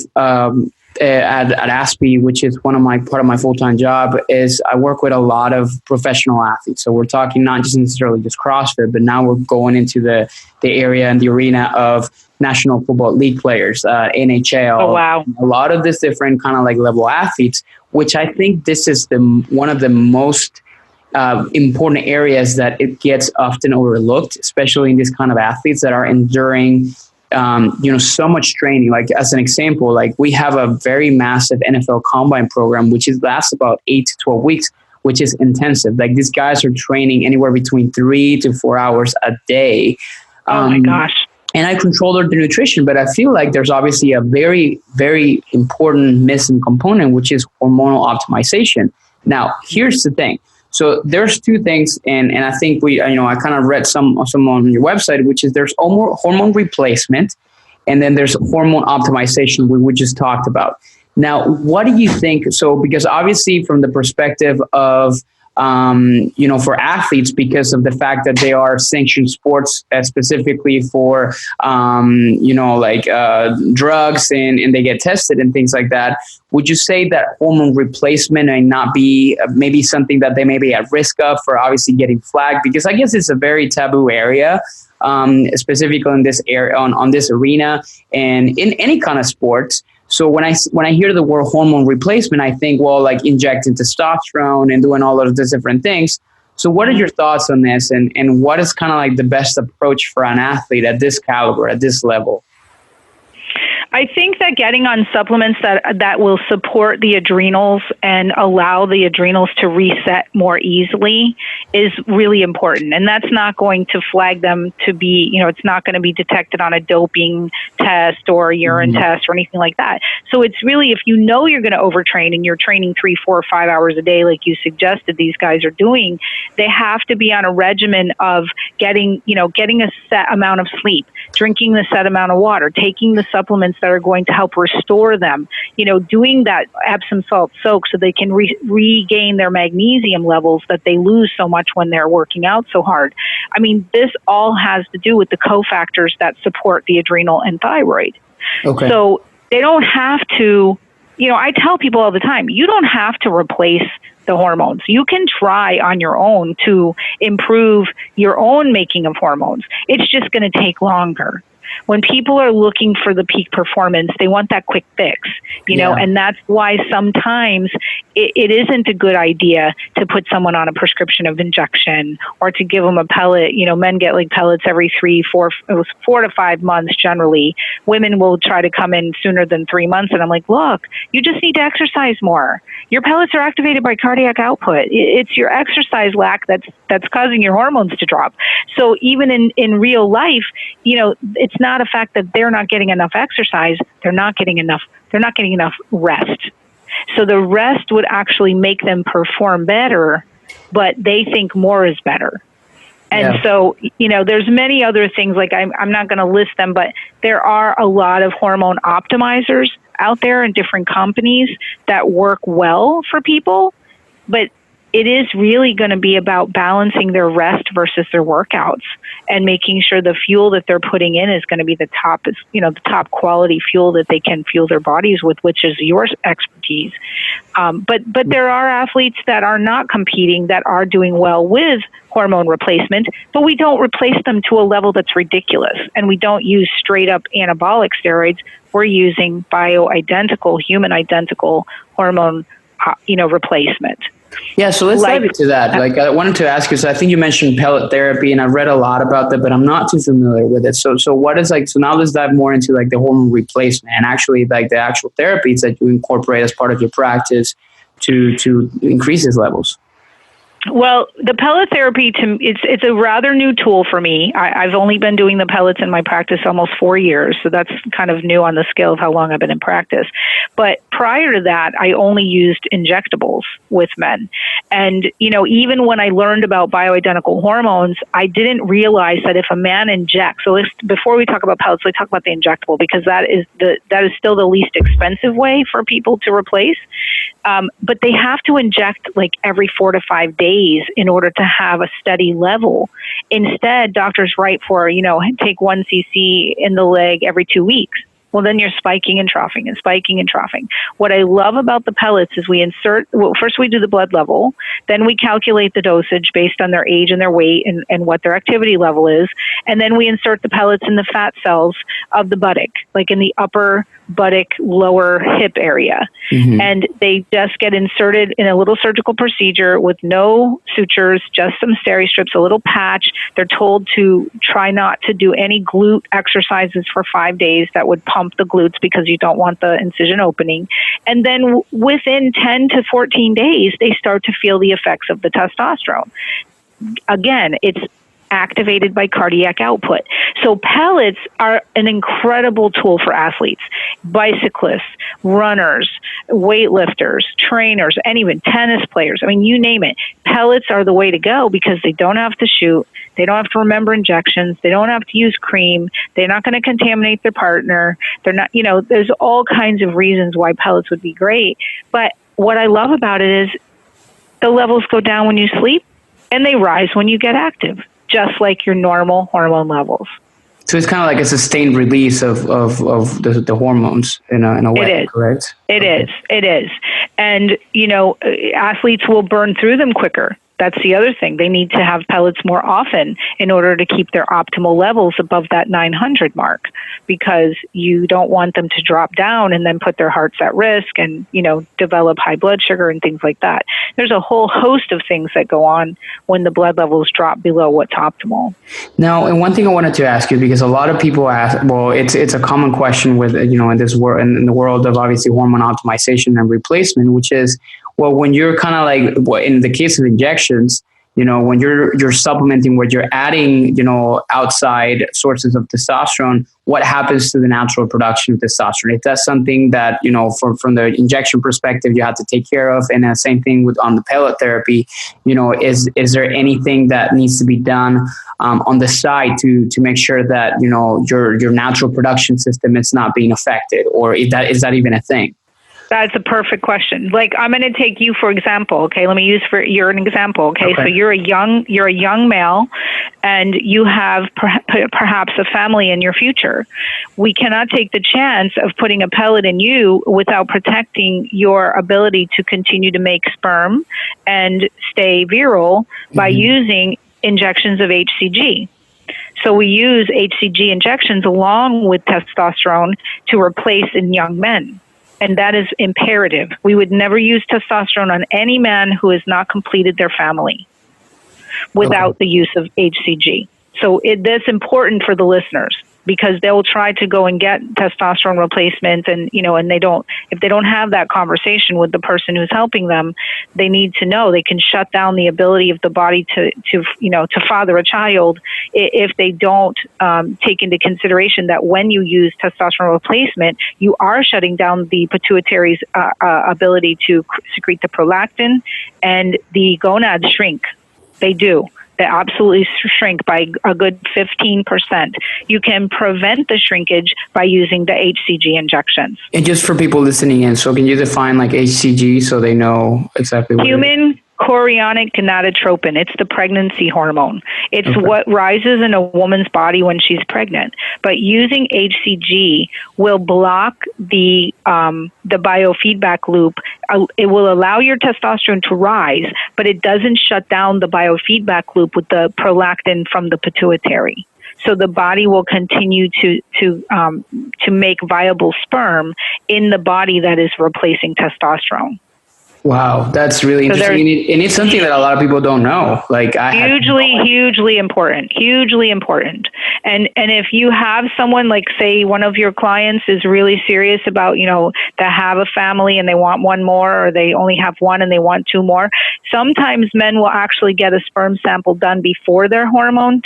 Speaker 2: at ASPE, which is part of my full-time job, is I work with a lot of professional athletes. So we're talking not just necessarily just CrossFit, but now we're going into the area and the arena of National Football League players, NHL.
Speaker 3: Oh, wow.
Speaker 2: A lot of this different kind of level athletes, which I think this is one of the most important areas that it gets often overlooked, especially in these kind of athletes that are enduring so much training. Like as an example, like we have a very massive NFL combine program, which lasts about 8 to 12 weeks, which is intensive. Like these guys are training anywhere between 3 to 4 hours a day.
Speaker 3: Oh my gosh.
Speaker 2: And I control their nutrition, but I feel like there's obviously a very, very important missing component, which is hormonal optimization. Now, here's the thing. So there's two things, and I think I kind of read some on your website, which is there's hormone replacement, and then there's hormone optimization, we just talked about. Now, what do you think? So, because obviously from the perspective of, for athletes, because of the fact that they are sanctioned sports specifically for, drugs and they get tested and things like that, would you say that hormone replacement may not be maybe something that they may be at risk of for obviously getting flagged? Because I guess it's a very taboo area, specifically in this area, on this arena and in any kind of sports. So when I hear the word hormone replacement, I think, well, like injecting testosterone and doing all of these different things. So what are your thoughts on this, and what is kind of like the best approach for an athlete at this caliber, at this level?
Speaker 3: I think that getting on supplements that will support the adrenals and allow the adrenals to reset more easily is really important. And that's not going to flag them to be, it's not going to be detected on a doping test or urine test or anything like that. So it's really, if you're going to overtrain and you're training 3, 4, 5 hours a day, like you suggested these guys are doing, they have to be on a regimen of getting a set amount of sleep, drinking the set amount of water, taking the supplements that are going to help restore them, doing that Epsom salt soak so they can regain their magnesium levels that they lose so much when they're working out so hard. I mean, this all has to do with the cofactors that support the adrenal and thyroid. Okay. So they don't have to, I tell people all the time, you don't have to replace the hormones. You can try on your own to improve your own making of hormones. It's just going to take longer. When people are looking for the peak performance, they want that quick fix, and that's why sometimes it isn't a good idea to put someone on a prescription of injection or to give them a pellet. Men get like pellets every 4 to 5 months generally. Women will try to come in sooner than 3 months. And I'm like, look, you just need to exercise more. Your pellets are activated by cardiac output. It's your exercise lack that's causing your hormones to drop. So even in real life, it's not a fact that they're not getting enough exercise. They're not getting enough rest. So the rest would actually make them perform better, but they think more is better. And so, there's many other things, like I'm not going to list them, but there are a lot of hormone optimizers out there in different companies that work well for people, but it is really going to be about balancing their rest versus their workouts and making sure the fuel that they're putting in is going to be the top quality fuel that they can fuel their bodies with, which is your expertise. But there are athletes that are not competing that are doing well with hormone replacement, but we don't replace them to a level that's ridiculous. And we don't use straight up anabolic steroids. We're using human identical hormone, replacement.
Speaker 2: Yeah, so let's dive into that. Like, I wanted to ask you, so I think you mentioned pellet therapy, and I've read a lot about that, but I'm not too familiar with it. So what is so now let's dive more into like the hormone replacement and actually like the actual therapies that you incorporate as part of your practice to increase these levels.
Speaker 3: Well, the pellet therapy, it's a rather new tool for me. I've only been doing the pellets in my practice almost 4 years, so that's kind of new on the scale of how long I've been in practice. But prior to that, I only used injectables with men. And, even when I learned about bioidentical hormones, I didn't realize that if a man injects, before we talk about pellets, let's talk about the injectable, because that is still the least expensive way for people to replace. But they have to inject like every 4 to 5 days in order to have a steady level. Instead, doctors write for, take 1 cc in the leg every 2 weeks. Well, then you're spiking and troughing and spiking and troughing. What I love about the pellets is first we do the blood level, then we calculate the dosage based on their age and their weight and what their activity level is, and then we insert the pellets in the fat cells of the buttock, like in the upper buttock, lower hip area. Mm-hmm. And they just get inserted in a little surgical procedure with no sutures, just some steri strips, a little patch. They're told to try not to do any glute exercises for 5 days that would pump the glutes because you don't want the incision opening. And then within 10 to 14 days, they start to feel the effects of the testosterone. Again, it's activated by cardiac output. So pellets are an incredible tool for athletes, bicyclists, runners, weightlifters, trainers, and even tennis players. I mean, you name it. Pellets are the way to go because they don't have to shoot. They don't have to remember injections. They don't have to use cream. They're not going to contaminate their partner. They're not, there's all kinds of reasons why pellets would be great. But what I love about it is the levels go down when you sleep and they rise when you get active, just like your normal hormone levels.
Speaker 2: So it's kind of like a sustained release of the hormones in a way,
Speaker 3: it is.
Speaker 2: Correct?
Speaker 3: It is. And, athletes will burn through them quicker. That's the other thing. They need to have pellets more often in order to keep their optimal levels above that 900 mark, because you don't want them to drop down and then put their hearts at risk and, develop high blood sugar and things like that. There's a whole host of things that go on when the blood levels drop below what's optimal.
Speaker 2: Now, and one thing I wanted to ask you, because a lot of people ask, well, it's a common question with, in this world, in the world of obviously hormone optimization and replacement, which is, well, when you're kind of like, in the case of injections, when you're supplementing, where you're adding, outside sources of testosterone, what happens to the natural production of testosterone? If that's something that, from the injection perspective, you have to take care of. And the same thing on the pellet therapy, is there anything that needs to be done on the side to make sure that, your natural production system is not being affected, or is that even a thing?
Speaker 3: That's a perfect question. Like, I'm going to take you for example. Okay, let me use you're an example. Okay, so you're a young male, and you have perhaps a family in your future. We cannot take the chance of putting a pellet in you without protecting your ability to continue to make sperm and stay virile by using injections of HCG. So we use HCG injections along with testosterone to replace in young men. And that is imperative. We would never use testosterone on any man who has not completed their family without the use of HCG. So that's important for the listeners, because they'll try to go and get testosterone replacement, and and if they don't have that conversation with the person who's helping them, they need to know they can shut down the ability of the body to father a child if they don't take into consideration that when you use testosterone replacement, you are shutting down the pituitary's ability to secrete the prolactin, and the gonads shrink. They do. They absolutely shrink by a good 15%. You can prevent the shrinkage by using the HCG injections.
Speaker 2: And just for people listening in, so can you define like HCG so they know exactly what
Speaker 3: Human chorionic gonadotropin. It's the pregnancy hormone. It's what rises in a woman's body when she's pregnant. But using HCG will block the biofeedback loop. It will allow your testosterone to rise, but it doesn't shut down the biofeedback loop with the prolactin from the pituitary. So the body will continue to make viable sperm in the body that is replacing testosterone.
Speaker 2: Wow, that's really interesting. And it's something that a lot of people don't know. Like hugely important. And if you have someone, like say one of your clients is really serious about, to have a family and they want one more, or they only have one and they want two more, sometimes men will actually get a sperm sample done before their hormone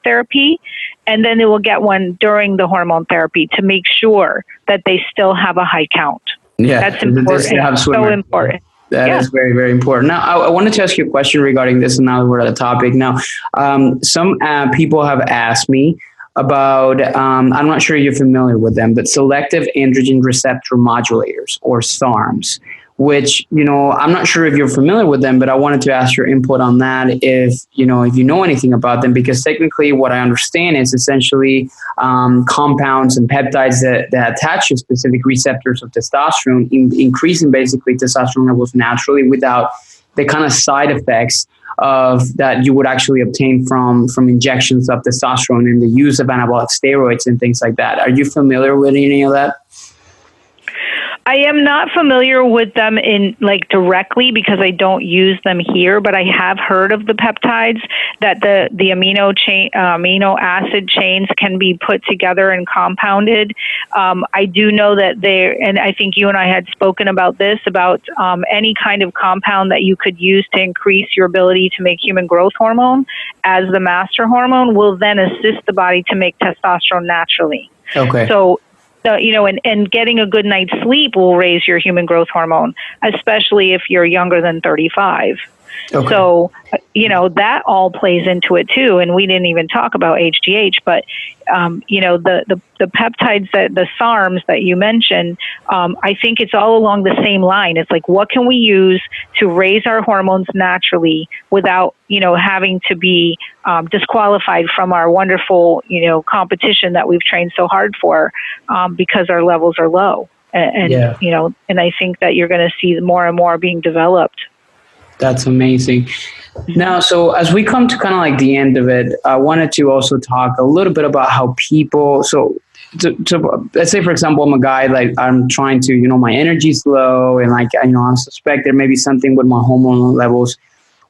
Speaker 2: therapy, and then they will get one during the hormone therapy to make sure that they still have a high count. Yeah,
Speaker 3: that's important. So important.
Speaker 2: That is very, very important. Now, I wanted to ask you a question regarding this, and now we're at the topic. Now, some people have asked me about, I'm not sure you're familiar with them, but selective androgen receptor modulators, or SARMs. which, I'm not sure if you're familiar with them, but I wanted to ask your input on that if you know anything about them, because technically what I understand is essentially compounds and peptides that attach to specific receptors of testosterone, increasing basically testosterone levels naturally without the kind of side effects of that you would actually obtain from injections of testosterone and the use of anabolic steroids and things like that. Are you familiar with any of that?
Speaker 3: I am not familiar with them directly because I don't use them here, but I have heard of the peptides that the amino acid chains can be put together and compounded. I do know that and I think you and I had spoken about this, about any kind of compound that you could use to increase your ability to make human growth hormone as the master hormone will then assist the body to make testosterone naturally.
Speaker 2: Okay.
Speaker 3: So, and getting a good night's sleep will raise your human growth hormone, especially if you're younger than 35. Okay. So, that all plays into it too. And we didn't even talk about HGH, but, the peptides, the SARMs that you mentioned, I think it's all along the same line. It's like, what can we use to raise our hormones naturally without, having to be disqualified from our wonderful, competition that we've trained so hard for because our levels are low. And I think that you're going to see more and more being developed.
Speaker 2: That's amazing. Now, so as we come to kind of like the end of it, I wanted to also talk a little bit about how people, so let's say, for example, I'm a guy, like I'm trying to, my energy's low and like, I suspect there may be something with my hormone levels.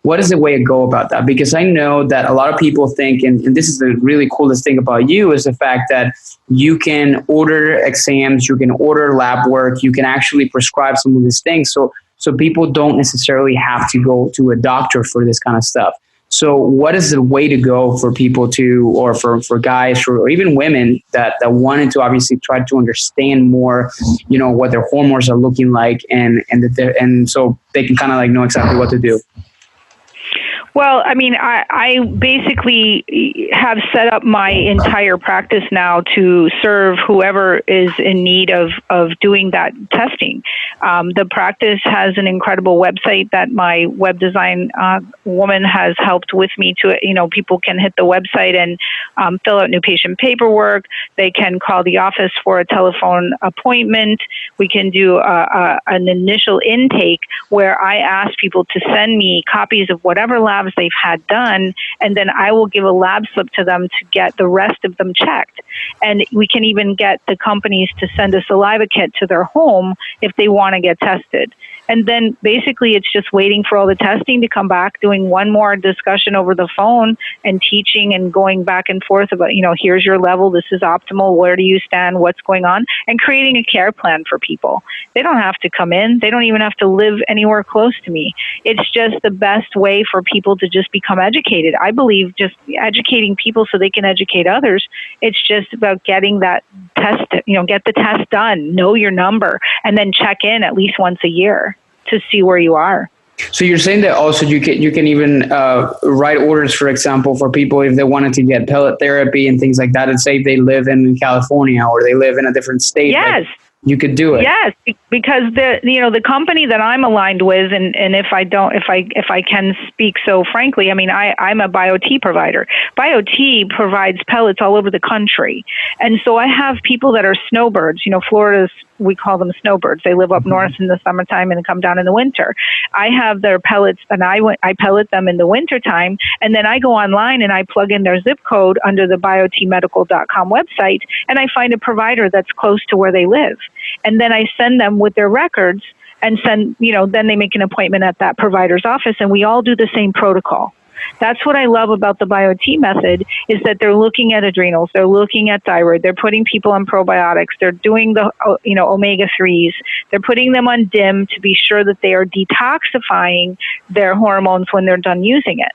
Speaker 2: What is the way to go about that? Because I know that a lot of people think, and this is the really coolest thing about you, is the fact that you can order exams, you can order lab work, you can actually prescribe some of these things. So people don't necessarily have to go to a doctor for this kind of stuff. So what is the way to go for people to, or for guys or even women that wanted to obviously try to understand more, what their hormones are looking like and so they can kind of like know exactly what to do?
Speaker 3: Well, I mean, I basically have set up my entire practice now to serve whoever is in need of doing that testing. The practice has an incredible website that my web design woman has helped with me to, people can hit the website and fill out new patient paperwork. They can call the office for a telephone appointment. We can do an initial intake where I ask people to send me copies of whatever labs they've had done, and then I will give a lab slip to them to get the rest of them checked. And we can even get the companies to send a saliva kit to their home if they want to get tested. And then basically it's just waiting for all the testing to come back, doing one more discussion over the phone and teaching and going back and forth about, here's your level, this is optimal, where do you stand, what's going on, and creating a care plan for people. They don't have to come in. They don't even have to live anywhere close to me. It's just the best way for people to just become educated. I believe just educating people so they can educate others. It's just about getting that test, get the test done, know your number, and then check in at least once a year to see where you are.
Speaker 2: So you're saying that also you can even write orders, for example, for people if they wanted to get pellet therapy and things like that, and say they live in California or they live in a different state.
Speaker 3: Yes.
Speaker 2: You could do it.
Speaker 3: Yes, because the company that I'm aligned with, and if I can speak so frankly, I mean I'm a BioT provider. BioT provides pellets all over the country, and so I have people that are snowbirds. Florida's, we call them snowbirds. They live up north in the summertime and come down in the winter. I have their pellets, and I pellet them in the wintertime, and then I go online and I plug in their zip code under the biotmedical.com website, and I find a provider that's close to where they live. And then I send them with their records and then they make an appointment at that provider's office, and we all do the same protocol. That's what I love about the BioT method, is that they're looking at adrenals, they're looking at thyroid, they're putting people on probiotics, they're doing the omega-3s, they're putting them on DIM to be sure that they are detoxifying their hormones when they're done using it.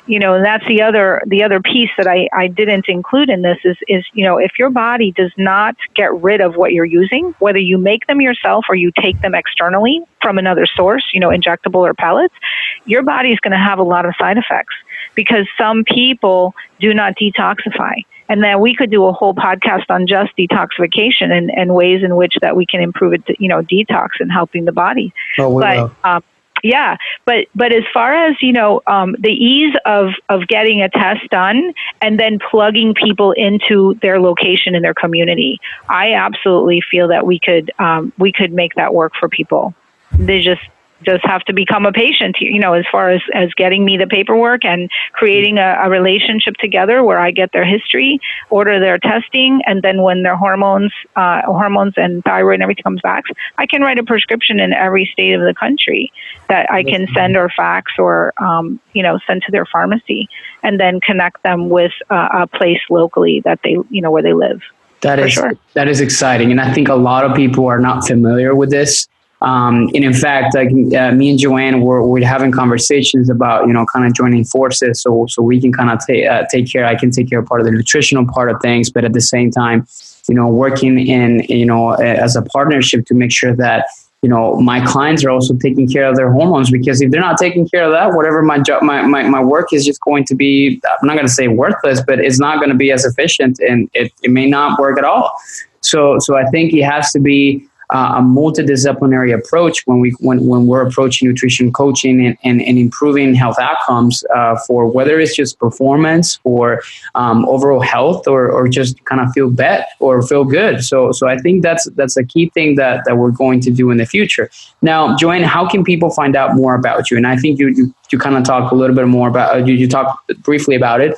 Speaker 3: And that's the other piece that I didn't include in this is if your body does not get rid of what you're using, whether you make them yourself or you take them externally from another source, injectable or pellets, your body is going to have a lot of side effects because some people do not detoxify. And then we could do a whole podcast on just detoxification and ways in which that we can improve it, detox and helping the body.
Speaker 2: Oh, we will.
Speaker 3: Yeah, but as far as the ease of getting a test done and then plugging people into their location in their community, I absolutely feel that we could make that work for people. They just have to become a patient, as far as getting me the paperwork and creating a relationship together where I get their history, order their testing, and then when their hormones and thyroid and everything comes back, I can write a prescription in every state of the country that I can send or fax or, send to their pharmacy, and then connect them with a place locally that they, where they live.
Speaker 2: That is exciting. And I think a lot of people are not familiar with this. And in fact, me and Joanne we're having conversations about, kind of joining forces so we can kind of take care. I can take care of part of the nutritional part of things, but at the same time, working in, as a partnership to make sure that, my clients are also taking care of their hormones, because if they're not taking care of that, whatever my job, my work is just going to be, I'm not going to say worthless, but it's not going to be as efficient, and it may not work at all. So I think it has to be a multidisciplinary approach when we're approaching nutrition coaching and improving health outcomes for whether it's just performance or overall health or just kind of feel better or feel good. So I think that's a key thing that we're going to do in the future. Now, Joanne, how can people find out more about you? And I think you kind of talk a little bit more about you talked briefly about it.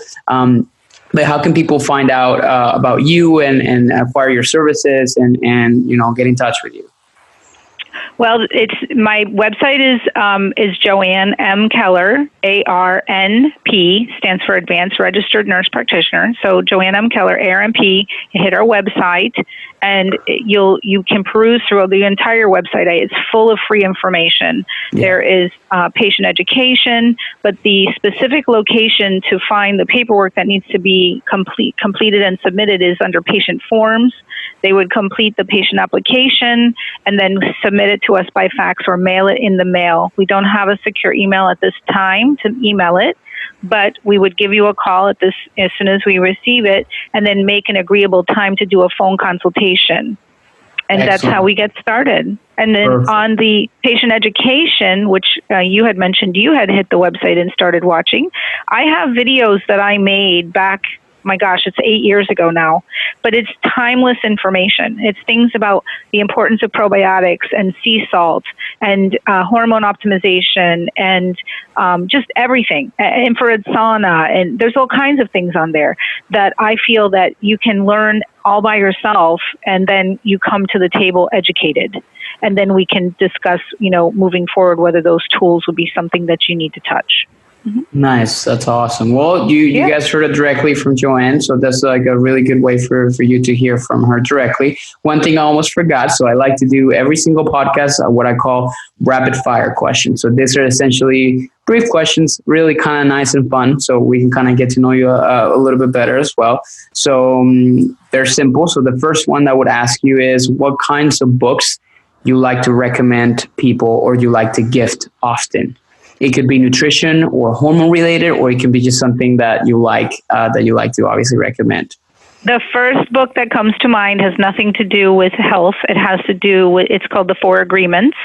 Speaker 2: But how can people find out about you and acquire your services and get in touch with you?
Speaker 3: Well, my website is Joanne M. Keller, ARNP, stands for Advanced Registered Nurse Practitioner. So Joanne M. Keller, ARNP, you hit our website, and you can peruse through the entire website. It's full of free information. Yeah. There is patient education, but the specific location to find the paperwork that needs to be completed and submitted is under patient forms. They would complete the patient application and then submit it to us by fax or mail it in the mail. We don't have a secure email at this time to email it, but we would give you a call as soon as we receive it, and then make an agreeable time to do a phone consultation. And Excellent. That's how we get started. And then Perfect. On the patient education, which you had mentioned, you had hit the website and started watching. I have videos that I made back, my gosh, it's 8 years ago now, but it's timeless information. It's things about the importance of probiotics and sea salt and hormone optimization and just everything, infrared sauna, and there's all kinds of things on there that I feel that you can learn all by yourself, and then you come to the table educated, and then we can discuss, moving forward, whether those tools would be something that you need to touch. Mm-hmm.
Speaker 2: Nice. That's awesome. Well, you guys heard it directly from Joanne. So that's like a really good way for you to hear from her directly. One thing I almost forgot. So I like to do every single podcast, what I call rapid fire questions. So these are essentially brief questions, really kind of nice and fun. So we can kind of get to know you a little bit better as well. So they're simple. So the first one that I would ask you is, what kinds of books you like to recommend people or you like to gift often? It could be nutrition or hormone related, or it can be just something that you like to obviously recommend.
Speaker 3: The first book that comes to mind has nothing to do with health. It has to do with, it's called The 4 Agreements.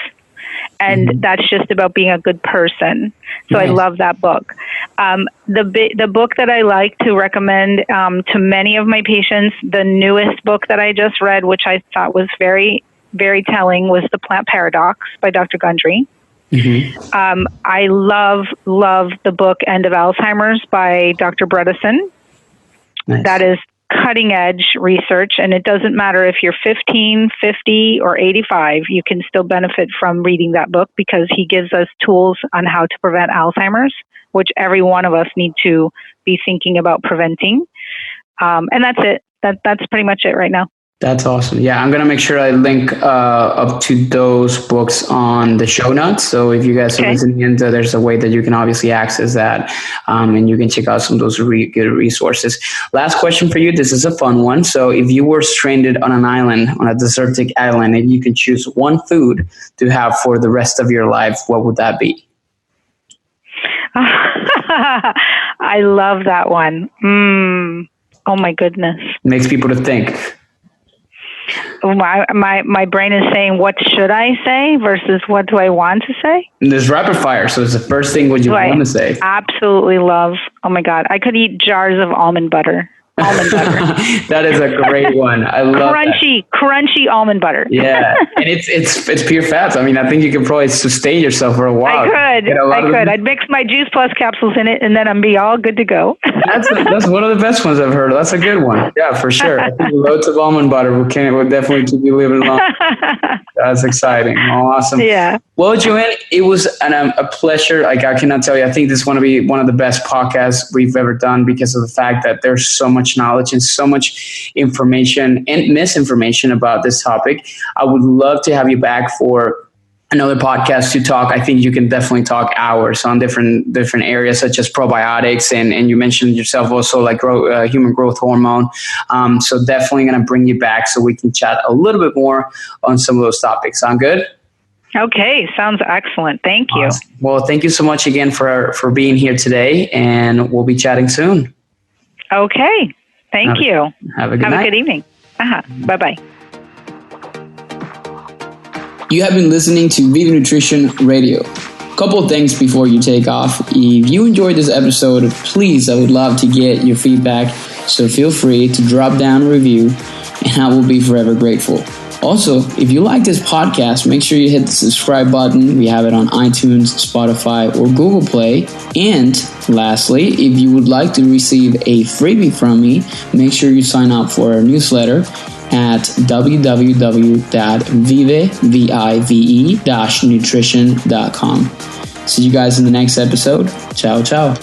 Speaker 3: And that's just about being a good person. So nice. I love that book. The book that I like to recommend to many of my patients, the newest book that I just read, which I thought was very, very telling, was The Plant Paradox by Dr. Gundry. Mm-hmm. I love the book End of Alzheimer's by Dr. Bredesen. Nice. That is cutting edge research, and it doesn't matter if you're 15, 50, or 85, you can still benefit from reading that book because he gives us tools on how to prevent Alzheimer's, which every one of us need to be thinking about preventing. And that's it. That's pretty much it right now.
Speaker 2: That's awesome. Yeah, I'm going to make sure I link up to those books on the show notes. So if you guys are listening in, there's a way that you can obviously access that and you can check out some of those good resources. Last question for you. This is a fun one. So if you were stranded on an island, on a desertic island, and you can choose one food to have for the rest of your life, what would that be?
Speaker 3: I love that one. Oh my goodness.
Speaker 2: Makes people to think.
Speaker 3: My brain is saying, what should I say versus what do I want to say?
Speaker 2: And there's rapid fire, so it's the first thing what you want to say.
Speaker 3: Absolutely love. Oh my God, I could eat jars of almond butter. Almond butter.
Speaker 2: That is a great one. I love
Speaker 3: crunchy almond butter.
Speaker 2: Yeah, and it's pure fats. I mean, I think you can probably sustain yourself for a while.
Speaker 3: I could. I'd mix my Juice Plus capsules in it, and then I'd be all good to go.
Speaker 2: That's one of the best ones I've heard. That's a good one. Yeah, for sure. I think loads of almond butter will definitely keep you living long. That's exciting. Awesome.
Speaker 3: Yeah.
Speaker 2: Well, Joanne, it was a pleasure. Like, I cannot tell you. I think this is going to be one of the best podcasts we've ever done because of the fact that there's so much knowledge and so much information and misinformation about this topic. I would love to have you back for another podcast to talk. I think you can definitely talk hours on different areas such as probiotics and you mentioned yourself also like human growth hormone. So definitely going to bring you back so we can chat a little bit more on some of those topics. Sound good?
Speaker 3: Okay, sounds excellent. Thank you.
Speaker 2: Awesome. Well, thank you so much again for being here today, and we'll be chatting soon.
Speaker 3: Okay. Thank you.
Speaker 2: Have a good
Speaker 3: evening. Bye-bye.
Speaker 2: You have been listening to Viva Nutrition Radio. Couple of things before you take off. If you enjoyed this episode, please, I would love to get your feedback. So feel free to drop down a review, and I will be forever grateful. Also, if you like this podcast, make sure you hit the subscribe button. We have it on iTunes, Spotify, or Google Play. And lastly, if you would like to receive a freebie from me, make sure you sign up for our newsletter at www.vive-nutrition.com. See you guys in the next episode. Ciao, ciao.